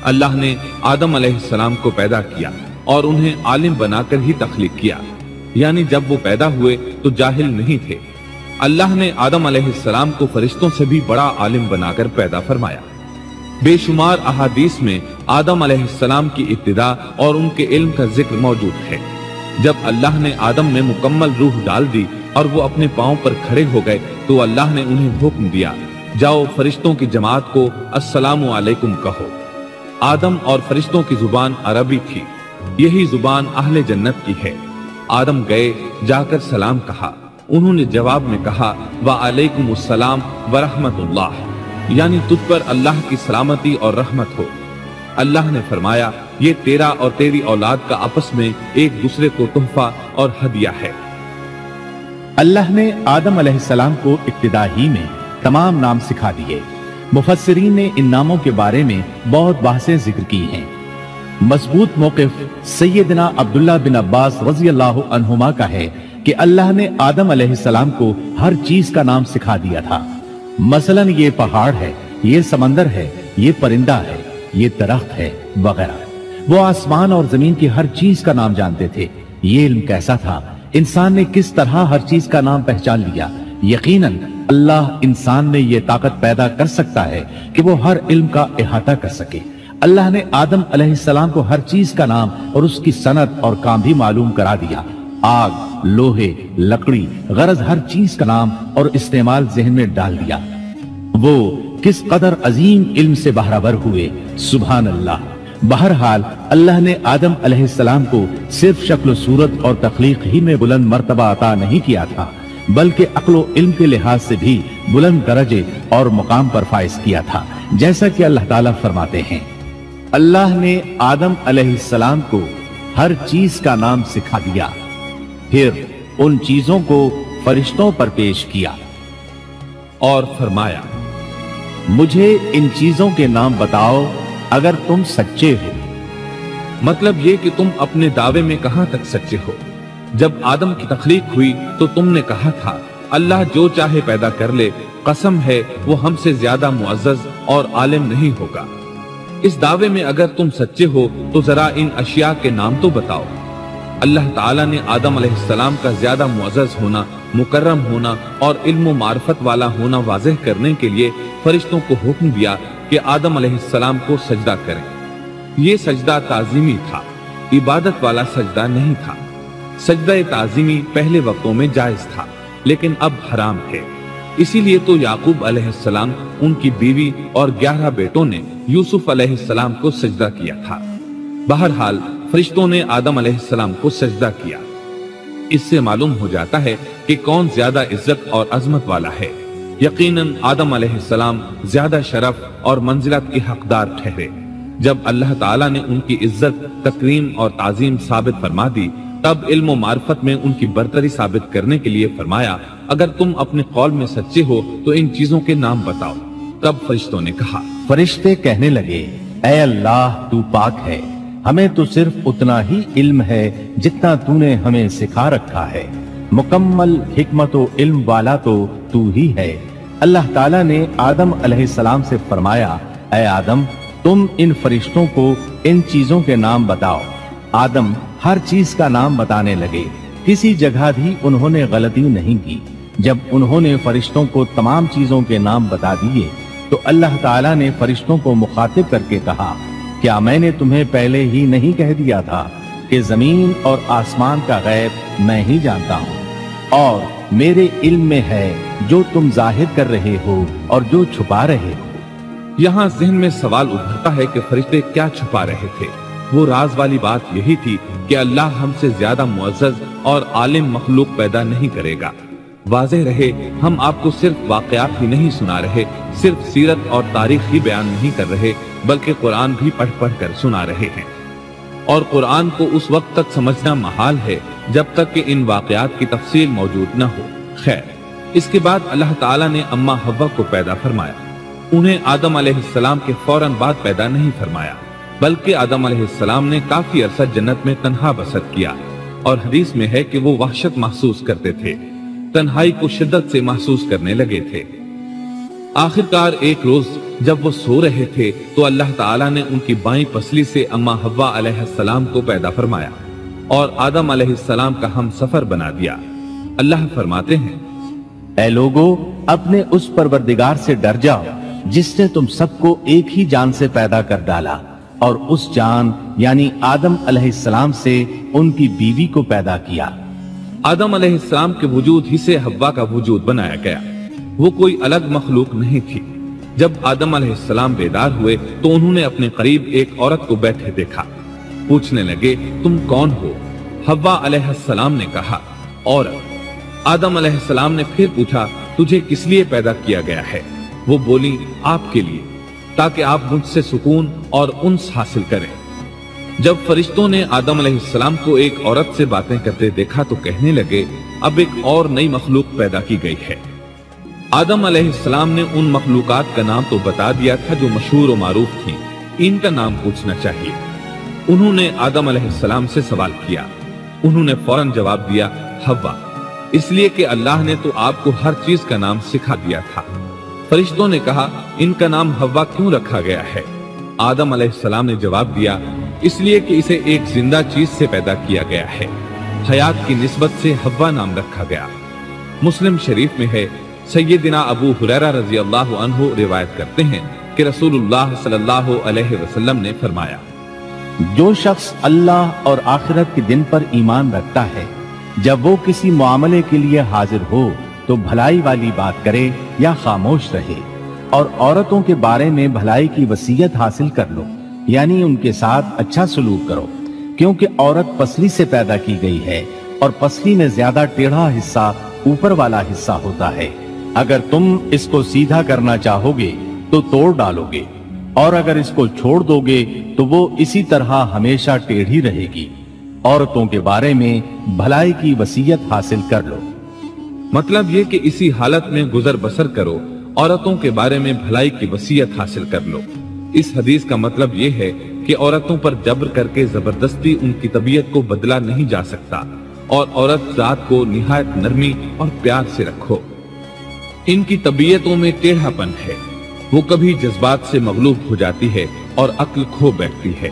اللہ نے آدم علیہ السلام کو پیدا کیا اور انہیں عالم بنا کر ہی تخلیق کیا، یعنی جب وہ پیدا ہوئے تو جاہل نہیں تھے۔ اللہ نے آدم علیہ السلام کو فرشتوں سے بھی بڑا عالم بنا کر پیدا فرمایا۔ بے شمار احادیث میں آدم علیہ السلام کی ابتدا اور ان کے علم کا ذکر موجود ہے۔ جب اللہ نے آدم میں مکمل روح ڈال دی اور وہ اپنے پاؤں پر کھڑے ہو گئے تو اللہ نے انہیں حکم دیا، جاؤ فرشتوں کی جماعت کو السلام علیکم کہو۔ آدم اور فرشتوں کی زبان عربی تھی، یہی زبان اہل جنت کی ہے۔ آدم گئے، جا کر سلام کہا، انہوں نے جواب میں کہا وعلیکم السلام ورحمت اللہ، یعنی تجھ پر اللہ کی سلامتی اور رحمت ہو۔ اللہ نے فرمایا، یہ تیرا اور تیری اولاد کا آپس میں ایک دوسرے کو تحفہ اور ہدیہ ہے۔ اللہ نے آدم علیہ السلام کو ابتدا ہی میں تمام نام سکھا دیے۔ مفسرین نے ان ناموں کے بارے میں بہت بحثیں ذکر کی ہیں۔ مضبوط موقف سیدنا عبداللہ بن عباس رضی اللہ عنہما کا ہے کہ اللہ نے آدم علیہ السلام کو ہر چیز کا نام سکھا دیا تھا۔ مثلا یہ پہاڑ ہے، یہ سمندر ہے، یہ پرندہ ہے، یہ درخت ہے وغیرہ۔ وہ آسمان اور زمین کی ہر چیز کا نام جانتے تھے۔ یہ علم کیسا تھا، انسان نے کس طرح ہر چیز کا نام پہچان لیا۔ یقیناً اللہ انسان میں یہ طاقت پیدا کر سکتا ہے کہ وہ ہر علم کا احاطہ کر سکے۔ اللہ نے آدم علیہ السلام کو ہر چیز کا نام اور اس کی صنعت اور کام بھی معلوم کرا دیا۔ آگ، لوہے، لکڑی، غرض ہر چیز کا نام اور استعمال ذہن میں ڈال دیا۔ وہ کس قدر عظیم علم سے بہرہ ہوئے، سبحان اللہ۔ بہرحال اللہ نے آدم علیہ السلام کو صرف شکل و صورت اور تخلیق ہی میں بلند مرتبہ عطا نہیں کیا تھا، بلکہ عقل و علم کے لحاظ سے بھی بلند درجے اور مقام پر فائز کیا تھا، جیسا کہ اللہ تعالیٰ فرماتے ہیں، اللہ نے آدم علیہ السلام کو ہر چیز کا نام سکھا دیا، پھر ان چیزوں کو فرشتوں پر پیش کیا اور فرمایا، مجھے ان چیزوں کے نام بتاؤ اگر تم سچے ہو۔ مطلب یہ کہ تم اپنے دعوے میں کہاں تک سچے ہو۔ جب آدم کی تخلیق ہوئی تو تم نے کہا تھا اللہ جو چاہے پیدا کر لے، قسم ہے وہ ہم سے زیادہ معزز اور عالم نہیں ہوگا۔ اس دعوے میں اگر تم سچے ہو تو ذرا ان اشیاء کے نام تو بتاؤ۔ اللہ تعالیٰ نے آدم علیہ السلام کا زیادہ معزز ہونا، مکرم ہونا اور علم و معرفت والا ہونا واضح کرنے کے لیے فرشتوں کو حکم دیا کہ آدم علیہ السلام کو سجدہ کریں۔ یہ سجدہ تعظیمی تھا، عبادت والا سجدہ نہیں تھا۔ سجدہ تعظیمی پہلے وقتوں میں جائز تھا، لیکن اب حرام ہے۔ اسی لیے تو یعقوب علیہ السلام، ان کی بیوی اور 11 بیٹوں نے یوسف علیہ السلام کو سجدہ کیا تھا۔ بہرحال فرشتوں نے آدم علیہ السلام کو سجدہ کیا۔ اس سے معلوم ہو جاتا ہے کہ کون زیادہ عزت اور عظمت والا ہے۔ یقیناً آدم علیہ السلام زیادہ شرف اور منزلت کے حقدار ٹھہرے۔ جب اللہ تعالیٰ نے ان کی عزت، تکریم اور تعظیم ثابت فرما دی، تب علم و معرفت میں ان کی برتری ثابت کرنے کے لیے فرمایا اگر تم اپنے قول میں سچے ہو تو ان چیزوں کے نام بتاؤ۔ تب فرشتوں نے کہا، فرشتے کہنے لگے، اے اللہ تو پاک ہے، ہمیں تو صرف اتنا ہی علم ہے جتنا تو نے ہمیں سکھا رکھا ہے، مکمل حکمت و علم والا تو ہی ہے۔ اللہ تعالیٰ نے آدم علیہ السلام سے فرمایا، اے آدم تم ان فرشتوں کو ان چیزوں کے نام بتاؤ۔ آدم ہر چیز کا نام بتانے لگے، کسی جگہ بھی انہوں نے غلطی نہیں کی۔ جب انہوں نے فرشتوں کو تمام چیزوں کے نام بتا دیے تو اللہ تعالیٰ نے فرشتوں کو مخاطب کر کے کہا، کیا میں نے تمہیں پہلے ہی نہیں کہہ دیا تھا کہ زمین اور آسمان کا غیب میں ہی جانتا ہوں، اور میرے علم میں ہے جو تم ظاہر کر رہے ہو اور جو چھپا رہے ہو۔ یہاں ذہن میں سوال ابھرتا ہے کہ فرشتے کیا چھپا رہے تھے؟ وہ راز والی بات یہی تھی کہ اللہ ہم سے زیادہ معزز اور عالم مخلوق پیدا نہیں کرے گا۔ واضح رہے، ہم آپ کو صرف واقعات ہی نہیں سنا رہے، صرف سیرت اور تاریخ ہی بیان نہیں کر رہے، بلکہ قرآن بھی پڑھ پڑھ کر سنا رہے ہیں۔ اور قرآن کو اس وقت تک سمجھنا محال ہے جب تک کہ ان واقعات کی تفصیل موجود نہ ہو۔ خیر، اس کے بعد اللہ تعالیٰ نے اماں حوا کو پیدا فرمایا۔ انہیں آدم علیہ السلام کے فوراً بعد پیدا نہیں فرمایا، بلکہ آدم علیہ السلام نے کافی عرصہ جنت میں تنہا بسر کیا، اور حدیث میں ہے کہ وہ وحشت محسوس کرتے تھے، تنہائی کو شدت سے محسوس کرنے لگے تھے۔ آخرکار ایک روز جب وہ سو رہے تھے تو اللہ تعالیٰ نے ان کی بائیں پسلی سے اماں حوا علیہ السلام کو پیدا فرمایا اور آدم علیہ السلام کا ہم سفر بنا دیا۔ اللہ فرماتے ہیں، اے لوگو اپنے اس پروردگار سے ڈر جاؤ جس نے تم سب کو ایک ہی جان سے پیدا کر ڈالا، اور اس جان یعنی آدم علیہ السلام سے ان کی بیوی کو پیدا کیا۔ آدم علیہ السلام کے وجود ہی سے حوا کا وجود بنایا گیا، وہ کوئی الگ مخلوق نہیں تھی۔ جب آدم علیہ السلام بیدار ہوئے تو انہوں نے اپنے قریب ایک عورت کو بیٹھے دیکھا، پوچھنے لگے، تم کون ہو؟ حوا علیہ السلام نے کہا، عورت۔ آدم علیہ السلام نے پھر پوچھا، تجھے کس لیے پیدا کیا گیا ہے؟ وہ بولی، آپ کے لیے، تاکہ آپ مجھ سے سکون اور انس حاصل کریں۔ جب فرشتوں نے آدم علیہ السلام کو ایک عورت سے باتیں کرتے دیکھا تو کہنے لگے، اب ایک اور نئی مخلوق پیدا کی گئی ہے۔ آدم علیہ السلام نے ان مخلوقات کا نام تو بتا دیا تھا جو مشہور و معروف تھیں، ان کا نام پوچھنا چاہیے۔ انہوں نے آدم علیہ السلام سے سوال کیا، انہوں نے فوراً جواب دیا، حوا، اس لیے کہ اللہ نے تو آپ کو ہر چیز کا نام سکھا دیا تھا۔ فرشتوں نے کہا، ان کا نام حوا کیوں رکھا گیا ہے؟ آدم علیہ السلام نے جواب دیا، اس لیے کہ اسے ایک زندہ چیز سے پیدا کیا گیا ہے، حیات کی نسبت سے حوا نام رکھا گیا۔ مسلم شریف میں ہے، سیدنا ابو ہریرہ رضی اللہ عنہ روایت کرتے ہیں کہ رسول اللہ صلی اللہ علیہ وسلم نے فرمایا، جو شخص اللہ اور آخرت کے دن پر ایمان رکھتا ہے، جب وہ کسی معاملے کے لیے حاضر ہو تو بھلائی والی بات کرے یا خاموش رہے، اور عورتوں کے بارے میں بھلائی کی وصیت حاصل کر لو، یعنی ان کے ساتھ اچھا سلوک کرو، کیونکہ عورت پسلی سے پیدا کی گئی ہے اور پسلی میں زیادہ ٹیڑھا حصہ اوپر والا حصہ ہوتا ہے۔ اگر تم اس کو سیدھا کرنا چاہو گے تو توڑ ڈالو گے، اور اگر اس کو چھوڑ دو گے تو وہ اسی طرح ہمیشہ ٹیڑھی رہے گی۔ عورتوں کے بارے میں بھلائی کی وصیت حاصل کر لو۔ مطلب یہ کہ اسی حالت میں گزر بسر کرو، عورتوں کے بارے میں بھلائی کی وصیت حاصل کر لو۔ اس حدیث کا مطلب یہ ہے کہ عورتوں پر جبر کر کے زبردستی ان کی طبیعت کو بدلا نہیں جا سکتا، اور عورت ذات کو نہایت نرمی اور پیار سے رکھو۔ ان کی طبیعتوں میں ٹیڑھا پن ہے، وہ کبھی جذبات سے مغلوب ہو جاتی ہے اور عقل کھو بیٹھتی ہے۔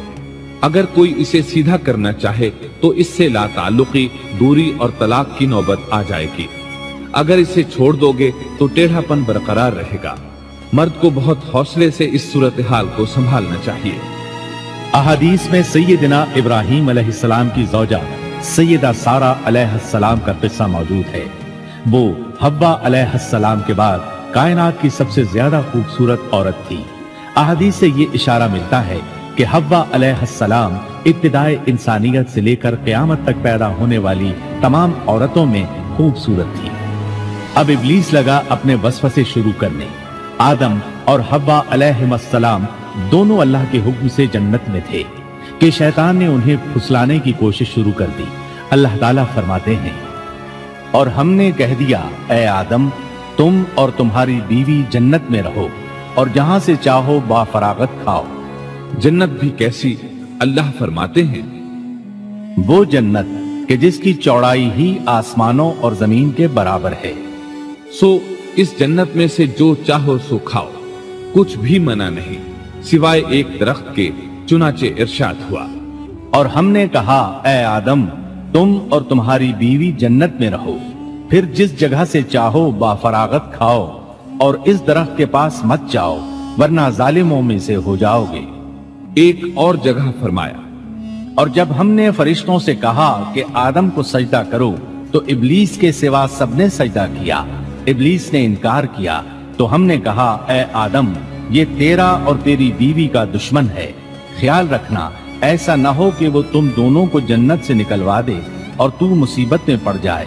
اگر کوئی اسے سیدھا کرنا چاہے تو اس سے لا تعلقی، دوری اور طلاق کی نوبت آ جائے گی۔ اگر اسے چھوڑ دو گے تو ٹیڑھا پن برقرار رہے گا۔ مرد کو بہت حوصلے سے اس صورتحال کو سنبھالنا چاہیے۔ احادیث میں سیدنا ابراہیم علیہ السلام کی زوجہ سیدہ سارہ علیہ السلام کا قصہ موجود ہے۔ وہ حوا علیہ السلام کے بعد کائنات کی سب سے زیادہ خوبصورت عورت تھی۔ احادیث سے یہ اشارہ ملتا ہے کہ حوا علیہ السلام ابتدائے انسانیت سے لے کر قیامت تک پیدا ہونے والی تمام عورتوں میں خوبصورت تھی۔ اب ابلیس لگا اپنے وسوسے شروع کرنے۔ آدم اور حوا علیہ السلام दोनों अल्लाह के हुक्म से जन्नत में थे कि शैतान ने उन्हें फुसलाने की कोशिश शुरू कर दी। अल्लाह ताला फरमाते हैं, और हमने कह दिया, ऐ आदम, तुम और तुम्हारी बीवी जन्नत में रहो और जहां से चाहो बाफरागत खाओ। जन्नत भी कैसी? अल्लाह फरमाते हैं, वो जन्नत कि जिसकी चौड़ाई ही आसमानों और जमीन के बराबर है। सो इस जन्नत में से जो चाहो सो खाओ, कुछ भी मना नहीं सिवाय एक दरख्त के, चुनाचे इरशाद हुआ, और हमने कहा, ऐ आदम, तुम और तुम्हारी बीवी जन्नत में रहो, फिर जिस जगह से चाहो बाफरागत खाओ और इस दरख्त के पास मत जाओ वरना जालिमों में से हो जाओगे। एक और जगह फरमाया, और जब हमने फरिश्तों से कहा कि आदम को सजदा करो तो इब्लीस के सिवा सबने सजदा किया। इब्लीस ने इनकार किया तो हमने कहा, ऐ आदम, ये तेरा और तेरी बीवी का दुश्मन है, ख्याल रखना ऐसा न हो कि वो तुम दोनों को जन्नत से निकलवा दे और तू मुसीबत में पड़ जाए।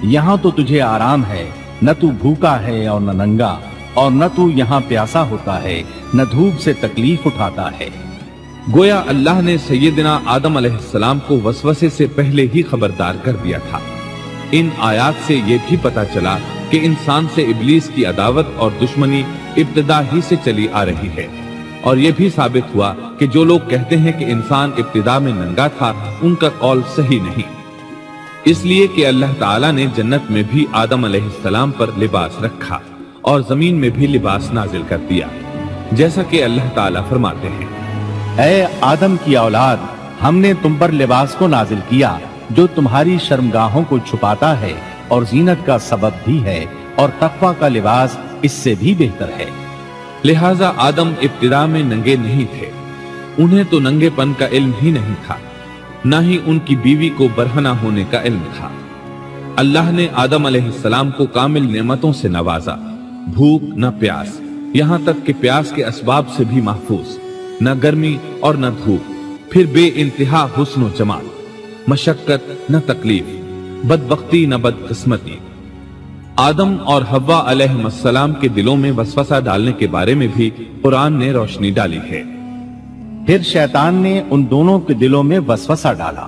यहाँ तो तुझे आराम है, न तू भूखा है और न नंगा, और न तू यहाँ प्यासा होता है, न धूप से तकलीफ उठाता है। गोया अल्लाह ने सैयदना आदम अलैहिस्सलाम को वसवसे से पहले ही खबरदार कर दिया था। इन आयात से ये भी पता चला कि इंसान से इब्लीस की अदावत और दुश्मनी इब्तिदा ही से चली आ रही है, और ये भी साबित हुआ कि जो लोग कहते हैं कि इंसान इब्तिदा में नंगा था, उनका कौल सही नहीं, इसलिए कि अल्लाह ताला ने जन्नत में भी आदम अलैहिस्सलाम पर लिबास रखा और जमीन में भी लिबास नाजिल कर दिया, जैसा कि अल्लाह ताला फरमाते हैं, ऐ आदम की औलाद, हमने तुम पर लिबास को नाजिल किया जो तुम्हारी शर्मगाहों को छुपाता है और जीनत का सबब भी है, और तकवा का लिबास इससे भी बेहतर है। लिहाजा आदम इब्तिदा में नंगे नहीं थे, उन्हें तो नंगेपन का इल्म ही नहीं था, न ही उनकी बीवी को बरहना होने का इल्म था। अल्लाह ने आदम अलैहिस्सलाम को कामिल नेमतों से नवाजा, भूख न प्यास, यहाँ तक कि प्यास के असबाब से भी महफूज, न गर्मी और न धूप, फिर बे इंतहा हुस्न व जमाल, मशक्कत न तकलीफ, बदबख्ती न बदकिस्मती। आदम और हव्वा अलैहिस्सलाम के दिलों में वसवसा डालने के बारे में भी कुरान ने रोशनी डाली है। फिर शैतान ने उन दोनों के दिलों में वसवसा डाला।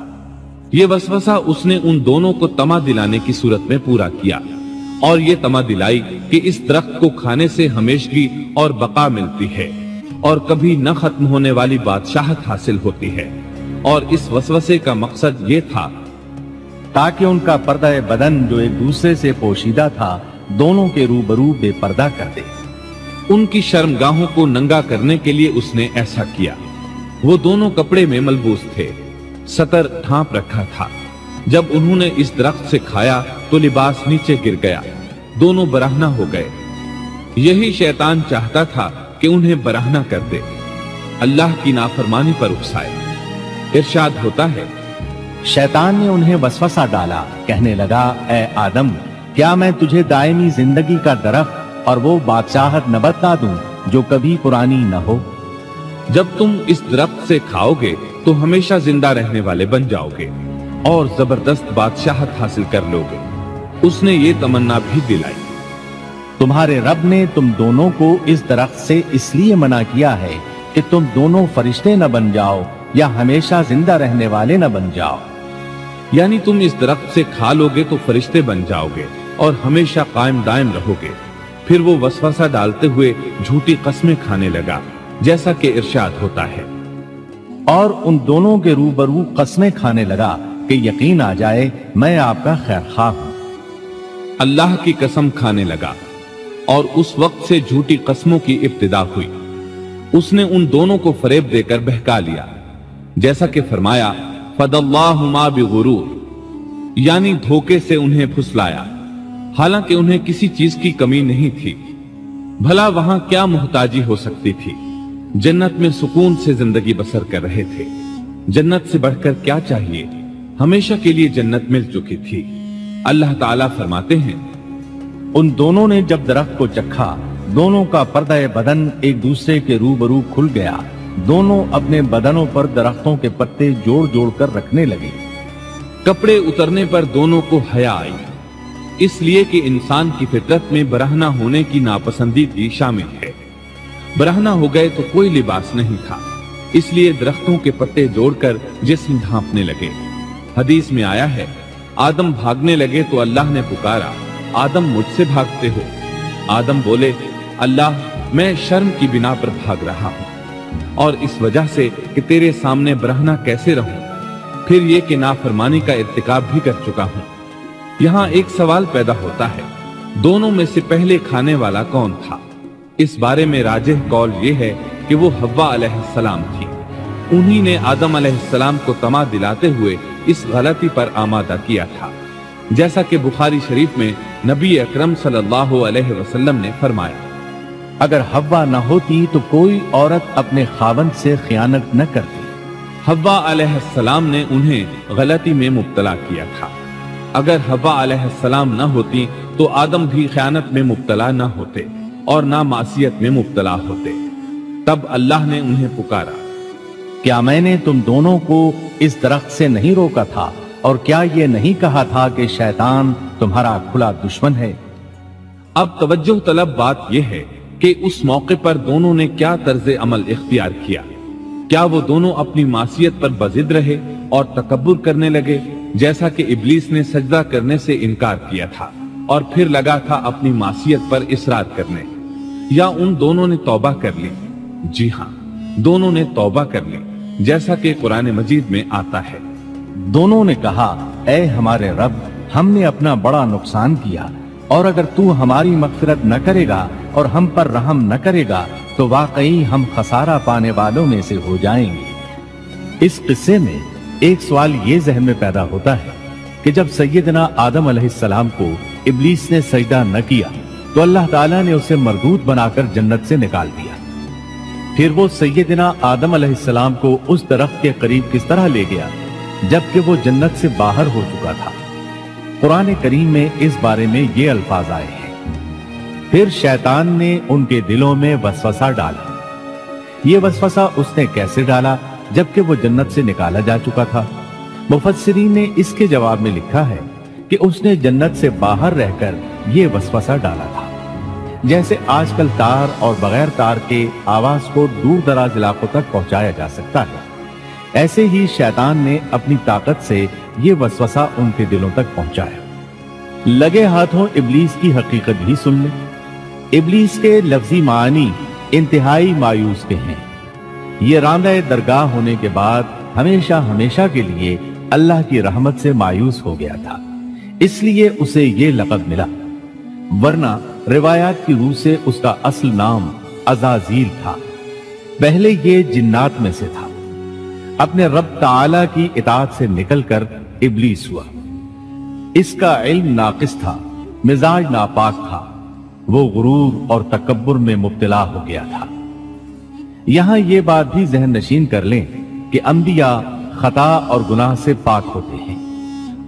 ये वसवसा उसने उन दोनों को तमा दिलाने की सूरत में पूरा किया, और ये तमा दिलाई कि इस दरख्त को खाने से हमेशगी और बका मिलती है और कभी न खत्म होने वाली बादशाहत हासिल होती है। और इस वसवसे का मकसद ये था ताकि उनका पर्दा बदन जो एक दूसरे से पोशीदा था, दोनों के रूबरू बेपर्दा कर दे। उनकी शर्मगाहों को नंगा करने के लिए उसने ऐसा किया। वो दोनों कपड़े में मलबूस थे, सतर ढांप रखा था। जब उन्होंने इस दरख्त से खाया तो लिबास नीचे गिर गया, दोनों बराहना हो गए। यही शैतान चाहता था कि उन्हें बराहना कर दे, अल्लाह की नाफरमानी पर उकसाए। इरशाद होता है, शैतान ने उन्हें वसवसा डाला, कहने लगा, ऐ आदम, क्या मैं तुझे दायमी जिंदगी का दरख्त और वो बादशाहत न बता दूं जो कभी पुरानी न हो? जब तुम इस दरख्त से खाओगे तो हमेशा जिंदा रहने वाले बन जाओगे और जबरदस्त बादशाहत हासिल कर लोगे। उसने ये तमन्ना भी दिलाई। तुम्हारे रब ने तुम दोनों को इस दरख्त से इसलिए मना किया है कि तुम दोनों फरिश्ते न बन जाओ या हमेशा जिंदा रहने वाले न बन जाओ। यानी तुम इस दरख्त से खा लोगे तो फरिश्ते बन जाओगे और हमेशा कायम दायम रहोगे। फिर वो वसवसा डालते हुए झूठी कस्में खाने लगा, जैसा कि इरशाद होता है, और उन दोनों के रूबरू कस्में खाने लगा कि यकीन आ जाए मैं आपका खैरख्वाह हूं। अल्लाह की कसम खाने लगा और उस वक्त से झूठी कस्मों की इब्तिदा हुई। उसने उन दोनों को फरेब देकर बहका लिया, जैसा कि फरमाया, फदल्लाहुमा बिगुरूर, यानी धोखे से उन्हें फुसलाया, हालांकि उन्हें किसी चीज की कमी नहीं थी। भला वहां क्या मुहताजी हो सकती थी? जन्नत में सुकून से जिंदगी बसर कर रहे थे। जन्नत से बढ़कर क्या चाहिए? हमेशा के लिए जन्नत मिल चुकी थी। अल्लाह ताला फरमाते हैं, उन दोनों ने जब दरख्त को चखा, दोनों का पर्दा बदन एक दूसरे के रूबरू खुल गया। दोनों अपने बदनों पर दरख्तों के पत्ते जोड़ जोड़ कर रखने लगे। कपड़े उतरने पर दोनों को हया आई, इसलिए कि इंसान की फितरत में बराहना होने की नापसंदीदगी शामिल है। बरहना हो गए तो कोई लिबास नहीं था, इसलिए दरख्तों के पत्ते जोड़कर जिस्म ढांपने लगे। हदीस में आया है, आदम भागने लगे तो अल्लाह ने पुकारा, आदम मुझसे भागते हो? आदम बोले, अल्लाह मैं शर्म की बिना पर भाग रहा हूं और इस वजह से कि तेरे सामने बरहना कैसे रहूं, फिर ये कि नाफरमानी का इर्तिकाब भी कर चुका हूं। यहाँ एक सवाल पैदा होता है, दोनों में से पहले खाने वाला कौन था? इस बारे में राजिह कौल ये है कि वो हव्वा अलैहिस्सलाम थी। उन्हीं ने आदम अलैहिस्सलाम को तमा दिलाते हुए इस गलती पर आमादा किया था, जैसा कि बुखारी शरीफ में नबी अकरम सल्लल्लाहु अलैहि वसल्लम ने फरमाया, अगर हव्वा न होती तो कोई औरत अपने खावंद से खियानत न करती। हव्वा अलैहिस्सलाम ने उन्हें गलती में मुब्तला किया था। अगर हव्वा अलैहिस्सलाम न होती तो आदम भी खयानत में मुब्तला न होते और ना मासियत में मुब्तला होते। तब अल्लाह ने उन्हें पुकारा, क्या मैंने तुम दोनों को इस दरख्त से नहीं रोका था? और क्या ये नहीं कहा था कि शैतान तुम्हारा खुला दुश्मन है? अब तवज्जो तलब बात यह है कि उस मौके पर दोनों ने क्या तर्ज अमल इख्तियार किया। क्या वो दोनों अपनी मासियत पर बजिद रहे और तकब्बुर करने लगे, जैसा कि इब्लीस ने सजदा करने से इनकार किया था और फिर लगा था अपनी मासियत पर इसरार करने, या उन दोनों ने तौबा कर ली? जी हाँ, दोनों ने तौबा कर ली, जैसा कि कुरान मजीद में आता है। दोनों ने कहा, ऐ हमारे रब, हमने अपना बड़ा नुकसान किया और अगर तू हमारी मग़फ़िरत न करेगा और हम पर रहम न करेगा तो वाकई हम खसारा पाने वालों में से हो जाएंगे। इस किस्से में एक सवाल ये ज़हन में पैदा होता है कि जब सैयदना आदम अलैहिस्सलाम को इब्लीस ने सजदा न किया तो अल्लाह ताला ने उसे मरदूद बनाकर जन्नत से निकाल दिया। फिर वो सैयदना आदम अलैहिस्सलाम को उस दरख्त के करीब किस तरह ले गया जबकि वो जन्नत से बाहर हो चुका था? कुरान करीम में इस बारे में ये अल्फाज आए हैं, फिर शैतान ने उनके दिलों में वसवसा डाला। ये वसवसा उसने कैसे डाला जबकि वो जन्नत से निकाला जा चुका था? मुफस्सिरीन ने इसके जवाब में लिखा है कि उसने जन्नत से बाहर रहकर ये वसवसा डाला था। जैसे आजकल तार और बगैर तार के आवाज को दूर दराज इलाकों तक पहुंचाया जा सकता है, ऐसे ही शैतान ने अपनी ताकत से ये वसवसा उनके दिलों तक पहुंचाया। लगे हाथों इब्लीस की हकीकत भी सुन ले। इब्लीस के लफ्जी मानी इंतहाई मायूस के हैं। ये रांदा दरगाह होने के बाद हमेशा हमेशा के लिए अल्लाह की रहमत से मायूस हो गया था, इसलिए उसे ये लक़ब मिला, वरना रिवायात की रूह से उसका असल नाम अज़ाज़ील था। पहले ये जिन्नात में से था। अपने रब ताला की इताअत से निकलकर इब्लीस हुआ। इसका इल्म नाकिस था, मिजाज नापाक था, वो गुरूर और तकब्बुर में मुब्तला हो गया था। यहां ये बात भी ज़हन नशीन कर लें कि अंबिया खता और गुनाह से पाक होते हैं।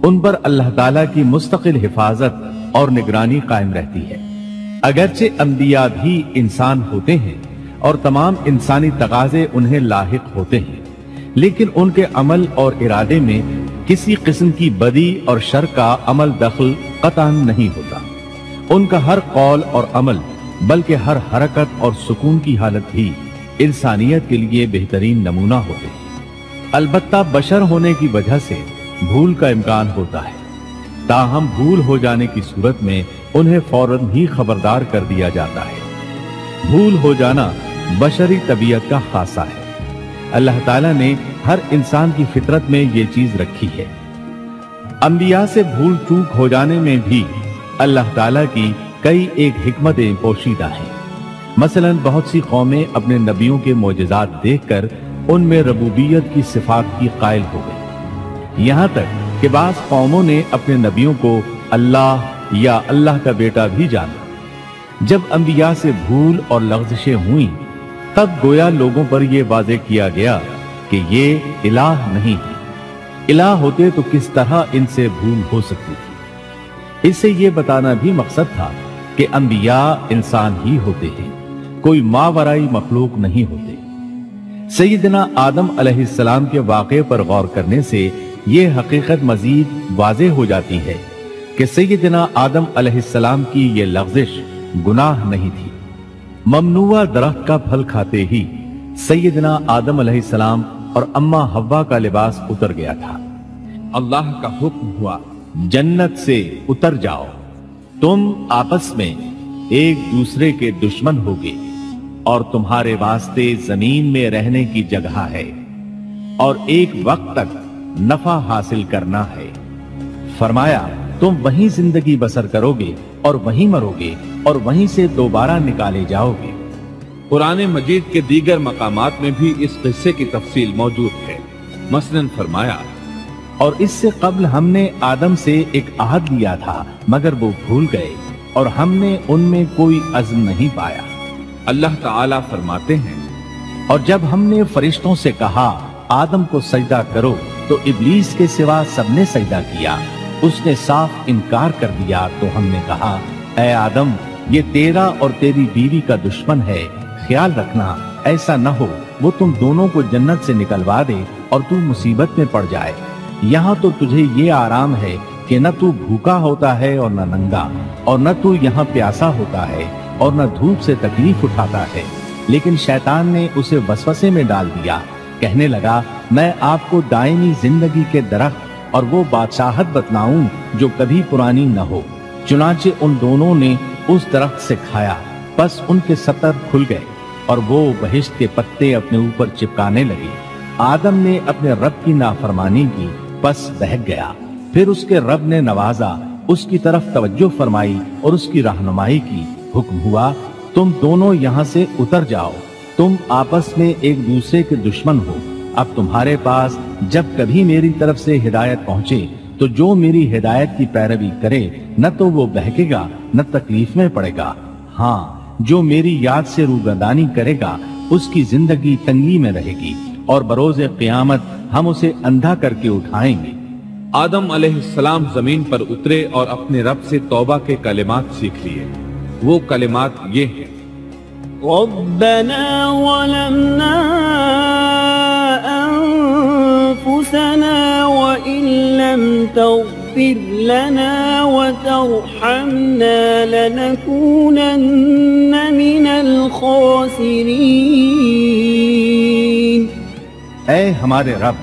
उन पर अल्लाह ताला की मुस्तकिल हिफाजत और निगरानी कायम रहती है। अगरचे अंबिया भी इंसान होते हैं और तमाम इंसानी तकाजे उन्हें लाहिक होते हैं, लेकिन उनके अमल और इरादे में किसी किस्म की बदी और शर का अमल दखल कतन नहीं होता। उनका हर कौल और अमल, बल्कि हर हरकत और सुकून की हालत भी इंसानियत के लिए बेहतरीन नमूना होते हैं। अलबत्ता बशर होने की वजह से भूल का इम्कान होता है, ताहम भूल हो जाने की सूरत में उन्हें फौरन ही खबरदार कर दिया जाता है। भूल हो जाना बशरी तबीयत का खासा है। अल्लाह ताला ने हर इंसान की फितरत में ये चीज रखी है। अंबिया से भूल चूक हो जाने में भी अल्लाह ताला की कई एक हिकमतें पोशीदा हैं। मसलन बहुत सी कौमें अपने नबियों के मोजज़ात देखकर उनमें रबूबियत की सिफात की कायल हो गई। यहाँ तक कि बाज़ कौमों ने अपने नबियों को अल्लाह या अल्लाह का बेटा भी जाना। जब अंबिया से भूल और लग़ज़िशें हुई तब गोया लोगों पर यह वाज़ेह किया गया कि ये इलाह नहीं है। इलाह होते तो किस तरह इनसे भूल हो सकती थी। इससे यह बताना भी मकसद था कि अंबिया इंसान ही होते हैं, कोई मावराई मखलूक नहीं होते। सैयदना आदम अलैहिस्सलाम के वाक़े पर गौर करने से यह हकीकत मजीद वाज़ेह हो जाती है कि सैयदना आदम अलैहिस्सलाम की यह लग़ज़िश गुनाह नहीं थी। ममनुआ दरख्त का फल खाते ही सैयदना आदम अलैहिस्सलाम और अम्मा हव्वा का लिबास उतर गया था। अल्लाह का हुक्म हुआ, जन्नत से उतर जाओ, तुम आपस में एक दूसरे के दुश्मन होगे और तुम्हारे वास्ते जमीन में रहने की जगह है और एक वक्त तक नफा हासिल करना है। फरमाया, तुम वहीं जिंदगी बसर करोगे और वहीं मरोगे और वहीं से दोबारा निकाले जाओगे। कुरान मजीद के दीगर मकामात में भी इस किस्से की तफसील मौजूद है। मसलन फरमाया, और इससे कब्ल हमने आदम से एक अहद लिया था मगर वो भूल गए और हमने उनमें कोई अज़्म नहीं पाया। अल्लाह ताला फरमाते हैं, और जब हमने फरिश्तों से कहा आदम को सजदा करो तो इब्लीस के सिवा सबने सजदा किया। उसने साफ इनकार कर दिया तो हमने कहा, ऐ आदम, ये तेरा और तेरी बीवी का दुश्मन है, ख्याल रखना ऐसा न हो वो तुम दोनों को जन्नत से निकलवा दे और तू मुसीबत में पड़ जाए। यहाँ तो तुझे ये आराम है कि न तू भूखा होता है और न नंगा, और न तू यहाँ प्यासा होता है और न धूप से तकलीफ उठाता है। लेकिन शैतान ने उसे वसवसे में डाल दिया, कहने लगा, मैं आपको दायमी जिंदगी के दरख्त और वो बादशाहत बतलाऊं जो कभी पुरानी न हो। चुनाचे उन दोनों ने उस दरख्त से खाया, बस उनके सतर खुल गए और वो बहिश्त के पत्ते अपने ऊपर चिपकाने लगे। आदम ने अपने रब की नाफरमानी की, बस बहक गया। फिर उसके रब ने नवाजा, उसकी तरफ तवज्जो फरमाई और उसकी रहनुमाई की। हुक्म हुआ, तुम दोनों यहाँ से उतर जाओ, तुम आपस में एक दूसरे के दुश्मन हो। अब तुम्हारे पास जब कभी मेरी तरफ से हिदायत पहुंचे तो जो मेरी हिदायत की पैरवी करे न तो वो बहकेगा न तकलीफ में पड़ेगा। हाँ, जो मेरी याद से रूगर्दानी करेगा उसकी जिंदगी तंगी में रहेगी और बरोज़े क़यामत हम उसे अंधा करके उठाएंगे। आदम अलैहिस्सलाम जमीन पर उतरे और अपने रब से तौबा के कलिमात सीख लिए। वो कलिमात ये हैं, रब्बना वलमना अनफुसना व इन लम तग़फिर लना व तरहमना लनकूनन्न मिनल खासिरीन। ऐ हमारे रब,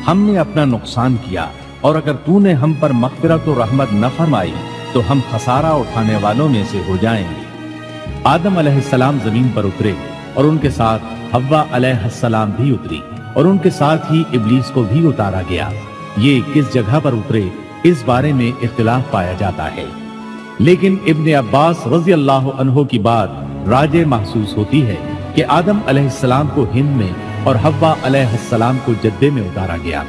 हमने अपना नुकसान किया और अगर तूने हम पर मग़फ़िरत और रहमत न फरमाई तो हम खसारा उठाने वालों में से हो जाएंगे। आदम अलैहिस्सलाम जमीन पर उतरे और उनके साथ हव्वा अलैहिस्सलाम भी उतरी और उनके साथ ही इब्लीस को भी उतारा गया। ये किस जगह पर उतरे इस बारे में इख्तिलाफ पाया जाता है, लेकिन इब्ने अब्बास रज़ी अल्लाह अन्हु की बात राजे महसूस होती है कि आदम अलैहिस्सलाम को हिंद में और हव्वा अलैहिस्सलाम को जद्दे में उतारा गया।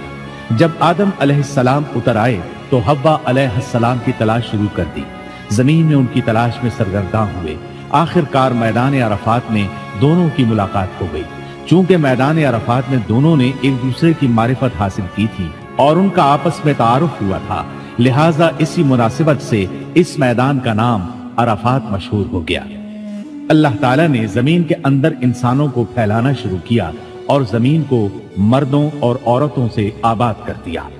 जब आदम अलैहिस्सलाम उतर आए तो हव्वा अलैहिस्सलाम की तलाश शुरू कर दी। जमीन में उनकी तलाश में सरगर्दां हुए। आखिरकार मैदान अरफात में दोनों की मुलाकात हो गई। चूंकि मैदान अरफात में दोनों ने एक दूसरे की मारिफत हासिल की थी और उनका आपस में तारुफ हुआ था, लिहाजा इसी मुनासिबत से इस मैदान का नाम अरफात मशहूर हो गया। अल्लाह ताला ने जमीन के अंदर इंसानों को फैलाना शुरू किया और जमीन को मर्दों और औरतों से आबाद कर दिया।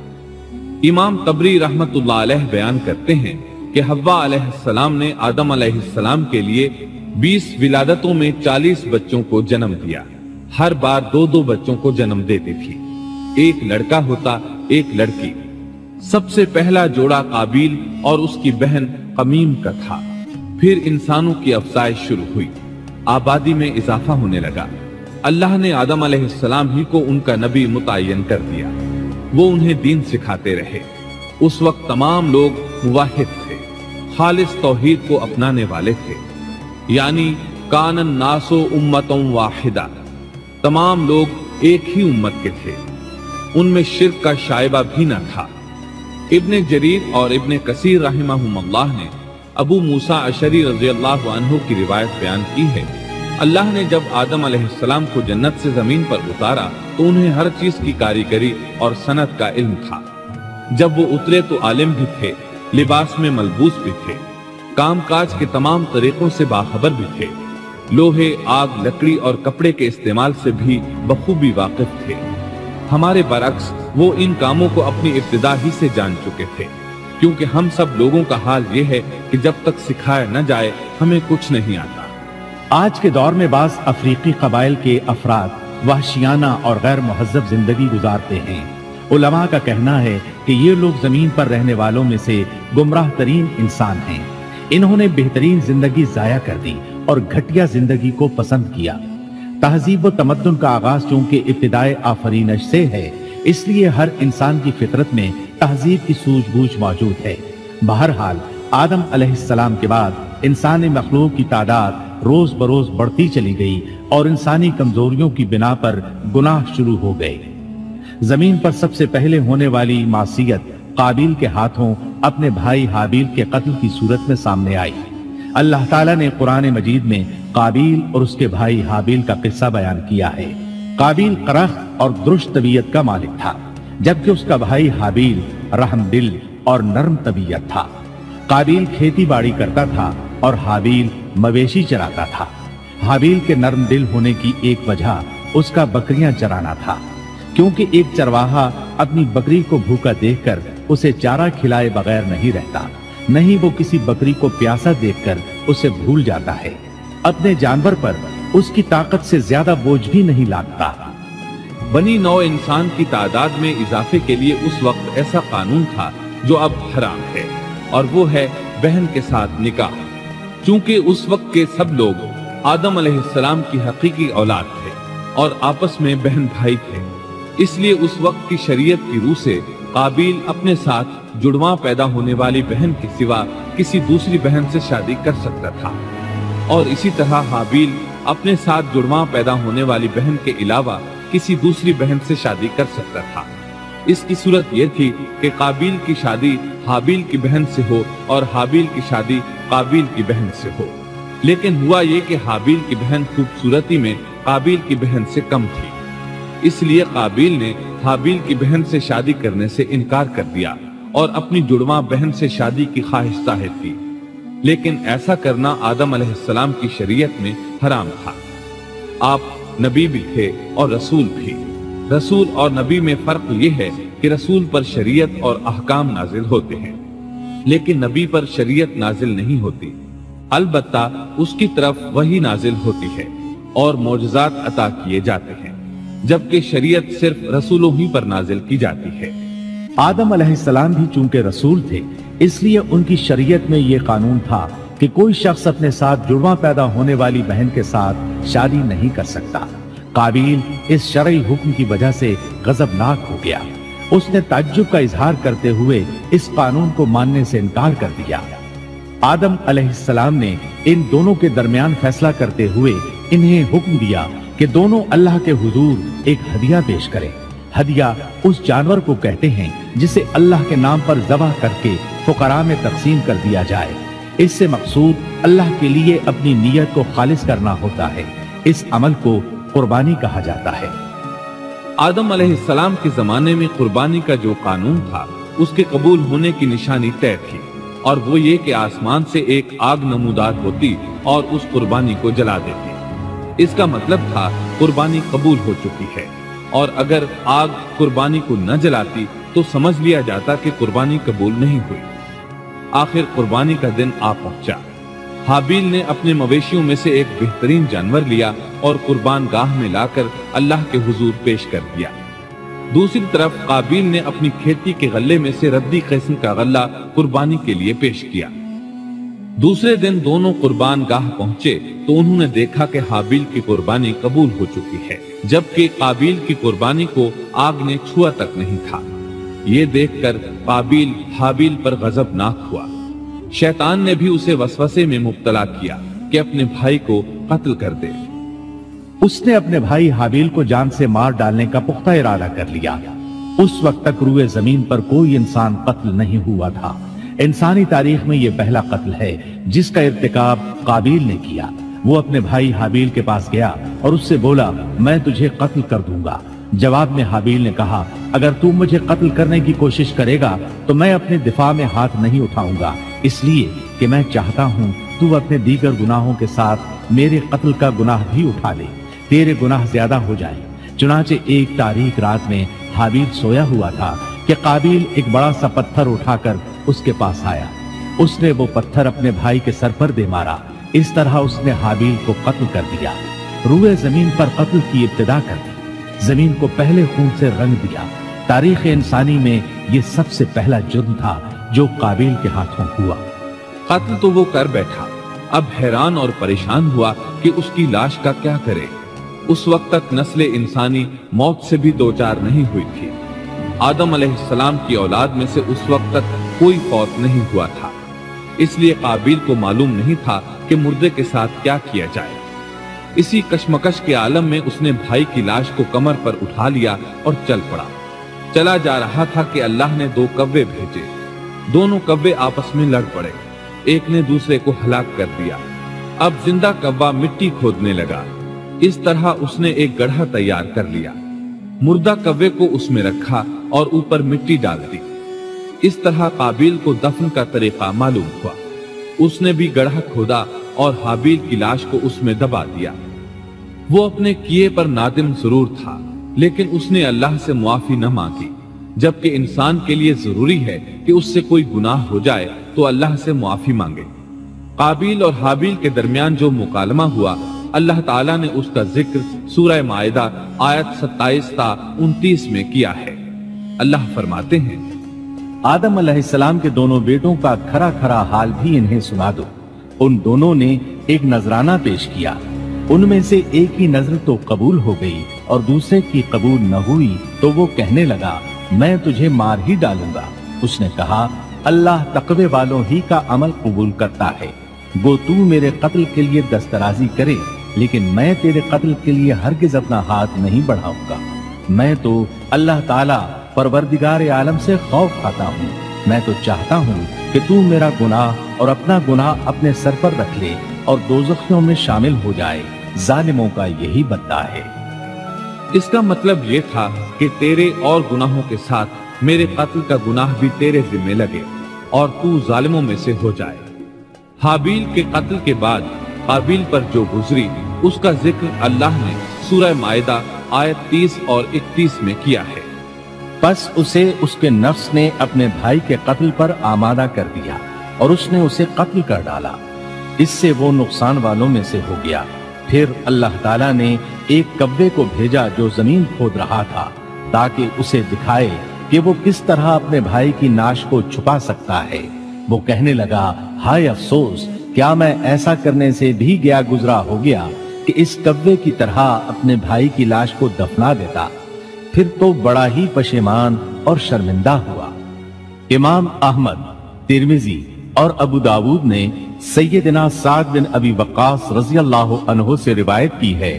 इमाम तबरी रहमतुल्लाह अलैह बयान करते हैं कि हव्वा अलैहिस्सलाम ने आदम अलैहिस्सलाम के लिए 20 विलादतों में 40 बच्चों को जन्म दिया। हर बार 2-2 बच्चों को जन्म देती थी। एक लड़का होता, एक लड़की। सबसे पहला जोड़ा काबिल और उसकी बहन कमीम का था। फिर इंसानों की अफजाइश शुरू हुई, आबादी में इजाफा होने लगा। अल्लाह ने आदम अलैहिस्सलाम ही को उनका नबी मुतय्यन कर दिया। वो उन्हें दीन सिखाते रहे। उस वक्त तमाम लोग मुवाहिद थे, खालिस तौहीद को अपनाने वाले थे, यानी कानन नासो उम्मतों वाहिदा, तमाम लोग एक ही उम्मत के थे। उनमें शिर्क का शायबा भी न था। इब्ने जरीर और इब्ने कसीर रहमहुमुल्लाह ने अबू मूसा अशरी रज़ियल्लाहु अन्हु की रिवायत बयान की है, अल्लाह ने जब आदम अलैहिस्सलाम को जन्नत से जमीन पर उतारा तो उन्हें हर चीज की कारीगरी और सनत का इल्म था। जब वो उतरे तो आलिम भी थे, लिबास में मलबूस भी थे, कामकाज के तमाम तरीकों से बाखबर भी थे, लोहे, आग, लकड़ी और कपड़े के इस्तेमाल से भी बखूबी वाकिफ थे। हमारे बरक्स वो इन कामों को अपनी इब्तिदा ही से जान चुके थे, क्योंकि हम सब लोगों का हाल ये है कि जब तक सिखाया न जाए हमें कुछ नहीं आता। آج کے دور میں بعض افریقی قبائل کے افراد وحشیانہ اور غیر مہذب زندگی گزارتے ہیں۔ علماء کا کہنا ہے کہ یہ لوگ زمین پر رہنے والوں میں سے گمراہ ترین انسان ہیں۔ انہوں نے بہترین زندگی ضائع کر دی اور گھٹیا زندگی کو پسند کیا۔ تہذیب و تمدن کا آغاز چونکہ ابتدائے آفرینش سے ہے، اس لیے ہر انسان کی فطرت میں تہذیب کی سوجھ بوجھ موجود ہے۔ بہرحال آدم علیہ السلام کے بعد انسانی مخلوق کی تعداد روز بروز بڑھتی چلی گئی اور انسانی کمزوریوں کی بنا پر گناہ شروع ہو گئے۔ زمین پر سب سے پہلے ہونے والی معصیت قابیل کے ہاتھوں اپنے بھائی حابیل کے قتل کی صورت میں سامنے آئی۔ اللہ تعالیٰ نے قرآن مجید میں قابیل اور اس کے بھائی حابیل کا قصہ بیان کیا ہے۔ قابیل قرخ اور درشت طبیعت کا مالک تھا، جبکہ اس کا بھائی حابیل رحم دل اور نرم طبیعت تھا۔ قابیل کھیتی باڑی کرتا تھا اور حابیل مویشی چراتا تھا۔ حابیل کے نرم دل ہونے کی ایک وجہ اس کا بکریاں چرانا تھا، کیونکہ ایک چرواہا اپنی بکری کو بھوکا دیکھ کر اسے چارہ کھلائے بغیر نہیں رہتا، نہیں وہ کسی بکری کو پیاسا دیکھ کر اسے بھول جاتا ہے۔ اپنے جانور پر اس کی طاقت سے زیادہ بوجھ بھی نہیں لاتا۔ بنی نوع انسان کی تعداد میں اضافے کے لیے اس وقت ایسا قانون تھا جو اب حرام ہے، اور وہ ہے بہن کے ساتھ نکاح۔ چونکہ اس وقت کے سب لوگ آدم علیہ السلام کی حقیقی اولاد تھے اور آپس میں بہن بھائی تھے، اس لیے اس وقت کی شریعت کی روح سے قابیل اپنے ساتھ جڑواں پیدا ہونے والی بہن کے سوا کسی دوسری بہن سے شادی کر سکتا تھا، اور اسی طرح حابیل اپنے ساتھ جڑواں پیدا ہونے والی بہن کے علاوہ کسی دوسری بہن سے شادی کر سکتا تھا۔ اس کی صورت یہ تھی کہ قابیل کی شادی حابیل کی بہن سے ہو اور حابیل کی شادی قابیل کی بہن سے ہو، لیکن ہوا یہ کہ حابیل کی بہن خوبصورتی میں قابیل کی بہن سے کم تھی، اس لیے قابیل نے حابیل کی بہن سے شادی کرنے سے انکار کر دیا اور اپنی جڑواں بہن سے شادی کی خواہش ظاہر کی، لیکن ایسا کرنا آدم علیہ السلام کی شریعت میں حرام تھا۔ آپ نبی بھی تھے اور رسول بھی۔ رسول اور نبی میں فرق یہ ہے کہ رسول پر شریعت اور احکام نازل ہوتے ہیں، لیکن نبی پر شریعت نازل نہیں ہوتی، البتہ اس کی طرف وحی نازل ہوتی ہے اور معجزات عطا کیے جاتے ہیں، جبکہ شریعت صرف رسولوں ہی پر نازل کی جاتی ہے۔ آدم علیہ السلام بھی چونکہ رسول تھے، اس لیے ان کی شریعت میں یہ قانون تھا کہ کوئی شخص اپنے ساتھ جڑواں پیدا ہونے والی بہن کے ساتھ شادی نہیں کر سکتا۔ قابیل اس شرعی حکم کی وجہ سے غضبناک ہو گیا۔ اس نے تعجب کا اظہار کرتے ہوئے اس قانون کو ماننے سے انکار کر دیا۔ آدم علیہ السلام نے ان دونوں کے درمیان فیصلہ کرتے ہوئے انہیں حکم دیا کہ دونوں اللہ کے حضور ایک ہدیہ پیش کریں۔ ہدیہ اس جانور کو کہتے ہیں جسے اللہ کے نام پر ذبح کر کے فقراء میں تقسیم کر دیا جائے۔ اس سے مقصود اللہ کے لیے اپنی نیت کو خالص کرنا ہوتا ہے۔ اس عمل کو قربانی کہا جاتا ہے۔ آدم علیہ السلام کے زمانے میں قربانی کا جو قانون تھا اس کے قبول ہونے کی نشانی طے تھی، اور وہ یہ کہ آسمان سے ایک آگ نمودار ہوتی اور اس قربانی کو جلا دیتی۔ اس کا مطلب تھا قربانی قبول ہو چکی ہے، اور اگر آگ قربانی کو نہ جلاتی تو سمجھ لیا جاتا کہ قربانی قبول نہیں ہوئی۔ آخر قربانی کا دن آ پہنچا۔ حابیل نے اپنے مویشیوں میں سے ایک بہترین جانور لیا اور قربان گاہ میں لا کر اللہ کے حضور پیش کر دیا۔ دوسری طرف قابیل نے اپنی کھیتی کے غلے میں سے ردی قسم کا غلہ قربانی کے لیے پیش کیا۔ دوسرے دن دونوں قربان گاہ پہنچے تو انہوں نے دیکھا کہ حابیل کی قربانی قبول ہو چکی ہے، جبکہ قابیل کی قربانی کو آگ نے چھوا تک نہیں تھا۔ یہ دیکھ کر قابیل حابیل پر غضبناک ہوا۔ شیطان نے بھی اسے وسوسے میں مبتلا کیا کہ اپنے بھائی کو قتل کر دے۔ اس نے اپنے بھائی حابیل کو جان سے مار ڈالنے کا پختہ ارادہ کر لیا۔ اس وقت تک روئے زمین پر کوئی انسان قتل نہیں ہوا تھا۔ انسانی تاریخ میں یہ پہلا قتل ہے جس کا ارتکاب قابیل نے کیا۔ وہ اپنے بھائی حابیل کے پاس گیا اور اس سے بولا، میں تجھے قتل کر دوں گا۔ جواب میں حابیل نے کہا، اگر تو مجھے قتل کرنے کی کوشش کرے گا تو میں اپنے دفاع میں ہاتھ نہیں اٹھاؤں گا، اس لیے کہ میں چاہتا ہوں تو اپنے دیگر گناہوں کے ساتھ میرے قتل کا گناہ بھی اٹھا لے، تیرے گناہ زیادہ ہو جائے۔ چنانچہ ایک تاریک رات میں حابیل سویا ہوا تھا کہ قابیل ایک بڑا سا پتھر اٹھا کر اس کے پاس آیا۔ اس نے وہ پتھر اپنے بھائی کے سر پر دے مارا، इस तरह उसने हाबील को कत्ल कर दिया। रूए जमीन पर कत्ल की इब्तिदा कर दी, जमीन को पहले खून से रंग दिया। तारीख इंसानी में ये सबसे पहला जुर्म था जो काबिल के हाथों हुआ। कत्ल तो वो कर बैठा, अब हैरान और परेशान हुआ कि उसकी लाश का क्या करे। उस वक्त तक नस्ल इंसानी मौत से भी दो चार नहीं हुई थी। आदम अलैहिस्सलाम की औलाद में से उस वक्त तक कोई फौत नहीं हुआ था, इसलिए काबिल को मालूम नहीं था कि मुर्दे के साथ क्या किया जाए। इसी कशमकश के आलम में उसने भाई की लाश को कमर पर उठा लिया और चल पड़ा। चला जा रहा था कि अल्लाह ने दो कव्वे भेजे। दोनों कव्वे आपस में लड़ पड़े, एक ने दूसरे को हलाक कर दिया। अब जिंदा कव्वा मिट्टी खोदने लगा। इस तरह उसने एक गड्ढा तैयार कर लिया, मुर्दा कव्वे को उसमें रखा और ऊपर मिट्टी डाल दी। इस तरह काबिल को दफन का तरीका मालूम हुआ। उसने भी गड्ढा खोदा और हाबील की लाश को उसमें दबा दिया। वो अपने किए पर नादिम जरूर था, लेकिन उसने अल्लाह से मुआफी न मांगी, जबकि इंसान के लिए जरूरी है कि उससे कोई गुनाह हो जाए तो अल्लाह से मुआफी मांगे। काबिल और हाबील के दरमियान जो मुकालमा हुआ, अल्लाह ताला ने उसका जिक्र सूरह माइदा आयत 27 ता 29 में किया है। अल्लाह फरमाते हैं, आदम अलैहिस्सलाम के दोनों बेटों का खरा खरा हाल भी इन्हें सुना दो। उन दोनों ने एक नजराना पेश किया, उनमें से एक की नजर तो कबूल हो गई और दूसरे की कबूल न हुई, तो वो कहने लगा, मैं तुझे मार ही डालूंगा। उसने कहा, अल्लाह तकवे वालों ही का अमल कबूल करता है। गो तू मेरे कत्ल के लिए दस्तराजी करे, लेकिन मैं तेरे कत्ल के लिए हरगिज अपना हाथ नहीं बढ़ाऊंगा। मैं तो अल्लाह ताला परवरदिगार आलम से खौफ खाता हूँ। मैं तो चाहता हूँ कि तू मेरा गुनाह और अपना गुनाह अपने सर पर रख ले और दोज़खियों में शामिल हो जाए। जालिमों का यही बदला है। इसका मतलब ये था कि तेरे और गुनाहों के साथ मेरे कत्ल का गुनाह भी तेरे जिम्मे लगे और तू जालिमों में से हो जाए। हाबील के कत्ल के बाद काबिल पर जो गुजरी, उसका जिक्र अल्लाह ने सूरह माइदा आयत 30 और 31 में किया है। बस उसे उसके नफ्स ने अपने भाई के कत्ल पर आमादा कर दिया और उसने उसे कत्ल कर डाला। इससे वो नुकसान वालों में से हो गया। फिर अल्लाह ताला ने एक कव्वे को भेजा जो जमीन खोद रहा था, ताकि उसे दिखाए कि वो किस तरह अपने भाई की नाश को छुपा सकता है। वो कहने लगा, हाय अफसोस, क्या मैं ऐसा करने से भी गया गुजरा हो गया कि इस कव्वे की तरह अपने भाई की लाश को दफना देता। फिर तो बड़ा ही पशेमान और शर्मिंदा हुआ। इमाम अहमद, तिरमिजी और अबू दाऊद ने सैयदना साद बिन अबी वक्कास रज़ी अल्लाह अन्हु से रिवायत की है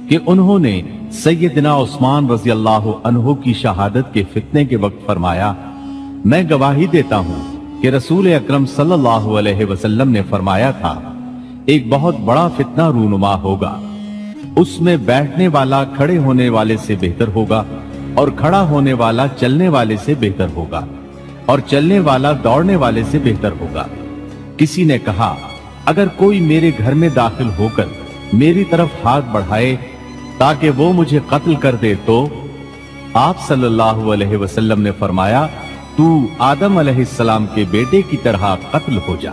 कि उन्होंने सैयदना उस्मान रज़ी अल्लाह अन्हु की शहादत के फितने के वक्त फरमाया, मैं गवाही देता हूँ कि रसूल अकरम सल्लल्लाहु अलैहि वसल्लम ने फरमाया था, एक बहुत बड़ा फितना रूनुमा होगा। उसमें बैठने वाला खड़े होने वाले से बेहतर होगा और खड़ा होने वाला चलने वाले से बेहतर होगा और चलने वाला दौड़ने वाले से बेहतर होगा। किसी ने कहा, अगर कोई मेरे घर में दाखिल होकर मेरी तरफ हाथ बढ़ाए ताकि वो मुझे कत्ल कर दे, तो आप सल्लल्लाहु अलैहि वसल्लम ने फरमाया, तू आदम अलैहिस्सलाम के बेटे की तरह कत्ल हो जा।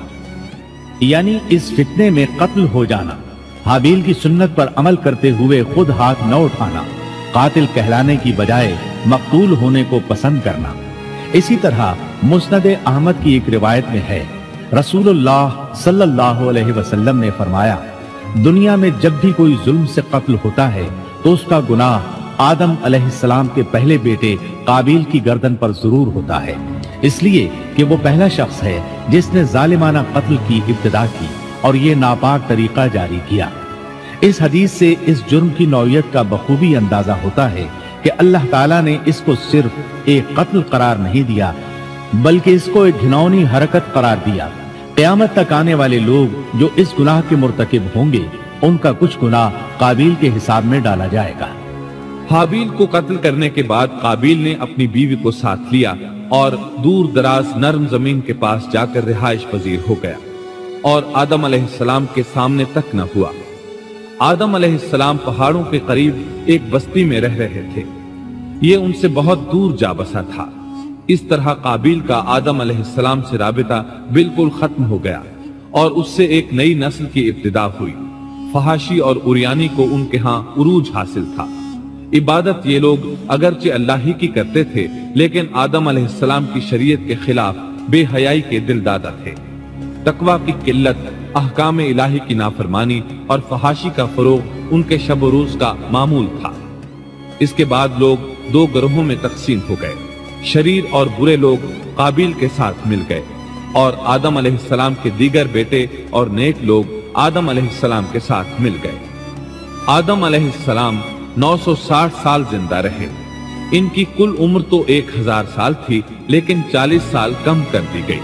यानी इस फितने में कत्ल हो जाना, हाबील की सुन्नत पर अमल करते हुए खुद हाथ न उठाना, कातिल कहलाने की बजाय मकतूल होने को पसंद करना। इसी तरह मुस्नद अहमद की एक रिवायत में है, रसूलुल्लाह सल्लल्लाहु अलैहि वसल्लम ने फरमाया, दुनिया में जब भी कोई जुल्म से कत्ल होता है तो उसका गुनाह आदम अलैहिस्सलाम के पहले बेटे काबिल की गर्दन पर जरूर होता है, इसलिए कि वो पहला शख्स है जिसने जालिमाना कत्ल की इब्तिदा की और ये नापाक तरीका जारी किया। इस हदीस से इस जुर्म की नौयत का बखूबी अंदाजा होता है कि अल्लाह ताला ने इसको सिर्फ एक कत्ल करार नहीं दिया, बल्कि इसको एक घिनौनी हरकत करार दिया। क़यामत तक आने वाले लोग जो इस गुनाह के मुर्तकिब होंगे, उनका कुछ गुनाह काबिल के हिसाब में डाला जाएगा। हाबील को कत्ल करने के बाद काबिल ने अपनी बीवी को साथ लिया और दूर दराज नरम जमीन के पास जाकर रिहाइश पजीर हो गया और आदम अलैहिस्सलाम के सामने तक न हुआ। आदम अलैहिस्सलाम पहाड़ों के करीब एक बस्ती में रह रहे थे। ये उनसे बहुत दूर जा बसा था। इस तरह काबिल का आदम अलैहिस्सलाम से राबिता बिल्कुल खत्म हो गया और उससे एक नई नस्ल की इब्तिदा हुई। फहाशी और उरियानी को उनके यहाँ उरूज हासिल था। इबादत ये लोग अगरचे अल्लाह ही की करते थे, लेकिन आदम अलैहिस्सलाम की शरीयत के खिलाफ बेहयाई के दिलदादा थे। तकवा की किल्लत, अहकाम इलाही की नाफरमानी और फहाशी का फरोग उनके शब रोज का मामूल था। इसके बाद लोग दो गिरोहों में तकसीम हो गए। शरीर और बुरे लोग काबिल के साथ मिल गए और आदम अलैहिस्सलाम के दीगर बेटे और नेक लोग आदम अलैहिस्सलाम के साथ मिल गए। आदम अलैहिस्सलाम 960 साल जिंदा रहे। इनकी कुल उम्र तो 1000 साल थी, लेकिन 40 साल कम कर दी गई।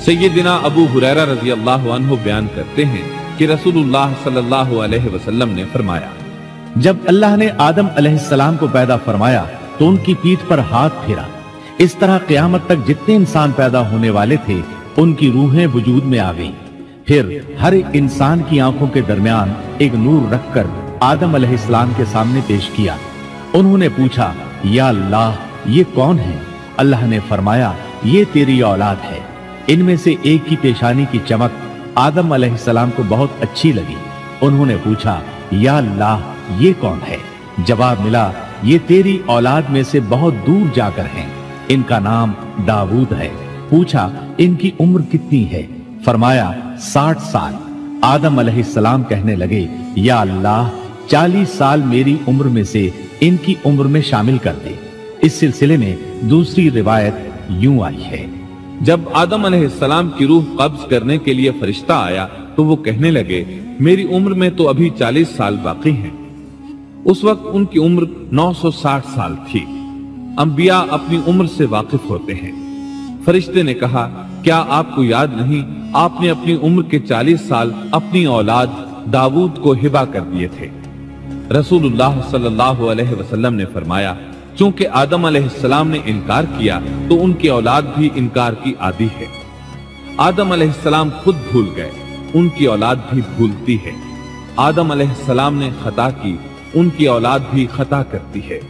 सैयदना अबू हुरैरा रज़ी अल्लाहु अन्हु बयान करते हैं कि रसूलुल्लाह सल्लल्लाहु अलैहि वसल्लम ने फरमाया, जब अल्लाह ने आदम अलैहिस्सलाम को पैदा फरमाया तो उनकी पीठ पर हाथ फेरा। इस तरह क़यामत तक जितने इंसान पैदा होने वाले थे उनकी रूहें वजूद में आ गईं। फिर हर एक इंसान की आंखों के दरमियान एक नूर रखकर आदम अलैहिस्सलाम के सामने पेश किया। उन्होंने पूछा, या अल्लाह, ये कौन है? अल्लाह ने फरमाया, ये तेरी औलाद है। इनमें से एक की पेशानी की चमक आदम अलैहिस्सलाम को बहुत अच्छी लगी। उन्होंने पूछा, या अल्लाह, ये कौन है? जवाब मिला, ये तेरी औलाद में से बहुत दूर जाकर हैं। इनका नाम दाऊद है। पूछा, इनकी उम्र कितनी है? फरमाया, 60 साल। आदम अलैहिस्सलाम कहने लगे, या अल्लाह, 40 साल मेरी उम्र में से इनकी उम्र में शामिल कर दे। इस सिलसिले में दूसरी रिवायत यूं आई है, जब आदम अलैहिस्सलाम की रूह कब्ज करने के लिए फरिश्ता आया तो वो कहने लगे, मेरी उम्र में तो अभी 40 साल बाकी हैं। उस वक्त उनकी उम्र 960 साल थी। अंबिया अपनी उम्र से वाकिफ होते हैं। फरिश्ते ने कहा, क्या आपको याद नहीं, आपने अपनी उम्र के 40 साल अपनी औलाद दाऊद को हिबा कर दिए थे। रसूलुल्लाह सल्लल्लाहु अलैहि वसल्लम ने फरमाया, चूंकि आदम अलैहिस्सलाम ने इनकार किया तो उनकी औलाद भी इनकार की आदी है। आदम अलैहिस्सलाम खुद भूल गए, उनकी औलाद भी भूलती है। आदम अलैहिस्सलाम ने खता की, उनकी औलाद भी खता करती है।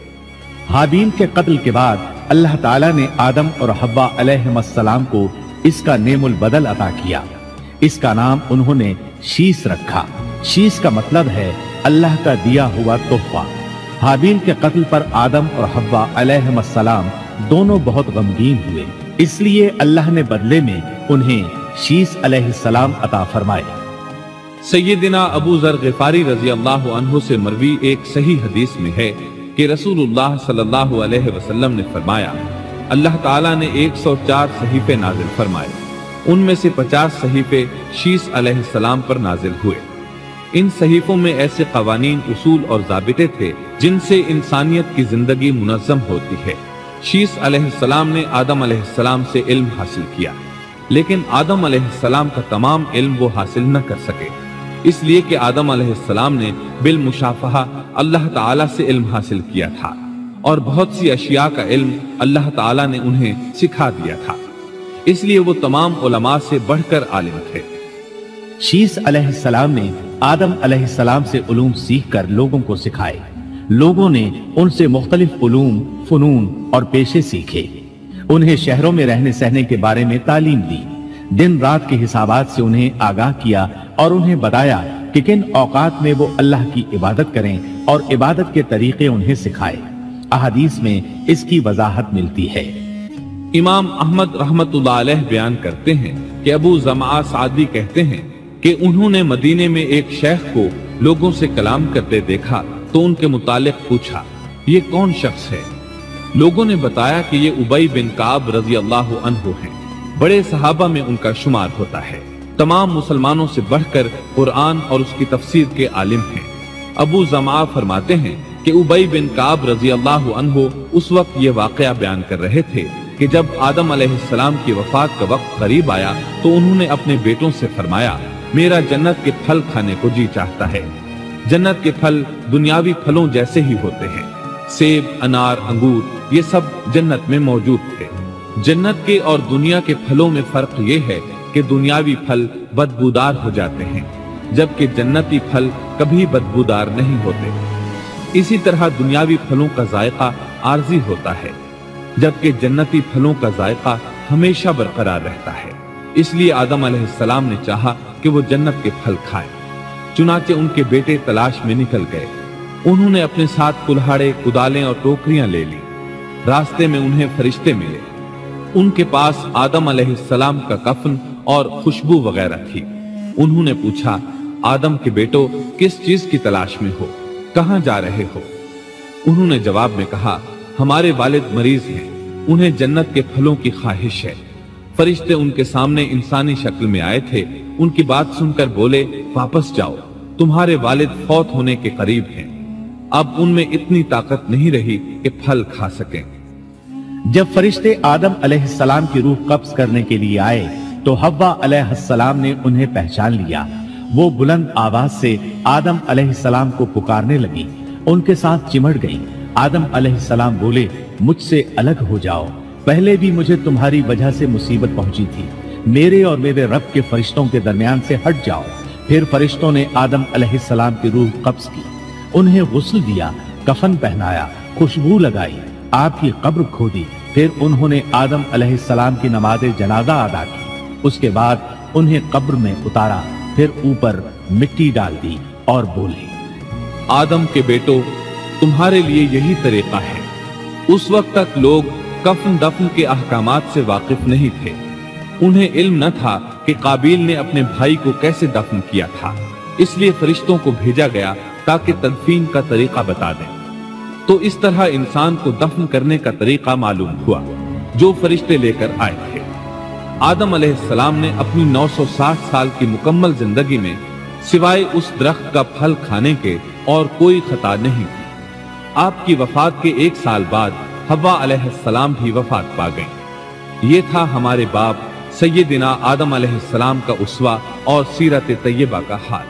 हाबील के कत्ल के बाद अल्लाह ताला ने आदम और हव्वा अलैहिस्सलाम को इसका नेमुल बदल अता किया। इसका नाम उन्होंने शीस रखा। शीस का मतलब है अल्लाह का दिया हुआ तोहफा। हाबील के कत्ल पर आदम और हव्वा अलैहिस्सलाम दोनों बहुत गमगीन हुए, इसलिए अल्लाह ने बदले में उन्हें शीस अलैहिस्सलाम अता फरमाए। सैयदना अबू ज़र ग़िफ़ारी रज़ी अल्लाहु अन्हु से मरवी एक सही हदीस में है कि रसूलुल्लाह सल्लल्लाहु अलैहि वसल्लम ने फरमाया, अल्लाह ताला ने 104 सहीफे नाजिल फरमाए। उनमें से 50 सहीफे शीस अलैहिस्सलाम पर नाजिल हुए। इन सहीफों में ऐसे कवानीन, उसूल और ज़ाबिते थे जिनसे इंसानियत की जिंदगी मुनज़्ज़म होती है। शीस अलैहिस्सलाम ने आदम अलैहिस्सलाम से इल्म हासिल किया, लेकिन आदम अलैहिस्सलाम का तमाम इल्म वो हासिल न कर सके, इसलिए कि आदम अलैहिस्सलाम ने बिल मुशाफहा अल्लाह ताला से इल्म हासिल किया था और बहुत सी अशिया का इल्म अल्लाह ताला ने उन्हें सिखा दिया था, इसलिए वो तमाम उलमा से बढ़कर आलिम थे। शीस अलैहिस्सलाम ने आदम अलैहिस्सलाम से उलूम सीखकर लोगों को सिखाए। लोगों ने उनसे मुख्तलिफ उलूम, फुनून और पेशे सीखे। उन्हें शहरों में रहने सहने के बारे में तालीम दी। दिन रात के हिसाबात से उन्हें आगाह किया और उन्हें बताया कि किन औकात में वो अल्लाह की इबादत करें और इबादत के तरीके उन्हें सिखाए। अहादीस में इसकी वजाहत मिलती है। इमाम अहमद रहमतुल्लाह अलैह बयान करते हैं कि अबू ज़मा सादी कहते हैं कि उन्होंने मदीने में एक शेख को लोगों से कलाम करते देखा तो उनके मुतालिक पूछा, ये कौन शख्स है? लोगों ने बताया कि ये उबई बिन काब रज़ी अल्लाहु अन्हु हैं। बड़े सहाबा में उनका शुमार होता है। तमाम मुसलमानों से बढ़कर कुरान और उसकी तफसीर के आलिम हैं। अबू ज़मा फरमाते हैं कि उबई बिन काब रज़ी अल्लाहु अन्हु उस वक्त ये वाक़या बयान कर रहे थे कि जब आदम अलैहिस्सलाम की वफात का वक्त करीब आया तो उन्होंने अपने बेटों से फरमाया, मेरा जन्नत के फल खाने को जी चाहता है। जन्नत के फल दुनियावी फलों जैसे ही होते हैं। सेब, अनार, अंगूर, ये सब जन्नत में मौजूद थे। जन्नत के और दुनिया के फलों में फर्क ये है कि दुनियावी फल बदबूदार हो जाते हैं, जबकि जन्नती फल कभी बदबूदार नहीं होते। इसी तरह दुनियावी फलों का जायका आर्जी होता है, जबकि जन्नती फलों का जायका हमेशा बरकरार रहता है। इसलिए आदम अलैहिस्सलाम ने चाहा कि वो जन्नत के फल खाएं। चुनाचे उनके बेटे तलाश में निकल गए। उन्होंने अपने साथ कुल्हाड़े, कुदालें और टोकरियां ले ली। रास्ते में उन्हें फरिश्ते मिले। उनके पास आदम अलैहिस्सलाम का कफन और खुशबू वगैरह थी। उन्होंने पूछा, आदम के बेटो, किस चीज की तलाश में हो, कहां जा रहे हो? उन्होंने जवाब में कहा, हमारे वालिद मरीज हैं, उन्हें जन्नत के फलों की ख्वाहिश है। फरिश्ते उनके सामने इंसानी शक्ल में आए थे। उनकी बात सुनकर बोले, वापस जाओ, तुम्हारे वालिद फौत होने के करीब हैं। अब उनमें इतनी ताकत नहीं रही कि फल खा सकें। जब फरिश्ते आदम अलैहिस्सलाम की रूह कब्ज करने के लिए आए तो हव्वा अलैहिस्सलाम ने उन्हें पहचान लिया। वो बुलंद आवाज से आदम अलैहिस्सलाम को पुकारने लगी, उनके साथ चिमट गई। आदम अलैहिस्सलाम बोले, मुझसे अलग हो जाओ, पहले भी मुझे तुम्हारी वजह से मुसीबत पहुंची थी। मेरे और मेरे रब के फरिश्तों के दरमियान से हट जाओ। फिर फरिश्तों ने आदम अलैहिस्सलाम की रूह कब्ज की, उन्हें गुस्ल दिया, कफन पहनाया, खुशबू लगाई, आपकी कब्र खोदी। फिर उन्होंने आदम अलैहिस्सलाम की नमाज जनाजा अदा की। उसके बाद उन्हें कब्र में उतारा, फिर ऊपर मिट्टी डाल दी और बोले, आदम के बेटो, तुम्हारे लिए यही तरीका है। उस वक्त तक लोग कफन दफन के अहकामात से वाकिफ नहीं थे। उन्हें इल्म न था कि काबिल ने अपने भाई को कैसे दफन किया था। इसलिए फरिश्तों को भेजा गया ताकि तदफीन का तरीका बता दें। तो इस तरह इंसान को दफन करने का तरीका मालूम हुआ जो फरिश्ते लेकर आए थे। आदम अलैहिस्सलाम ने अपनी 960 साल की मुकम्मल जिंदगी में सिवाय उस दरख्त का फल खाने के और कोई खता नहीं की। आपकी वफात के 1 साल बाद हव्वा अलैहिस्सलाम भी वफात पा गईं। ये था हमारे बाप सैयदिना आदम अलैहिस्सलाम का उसवा और सीरत तैयबा का हाल।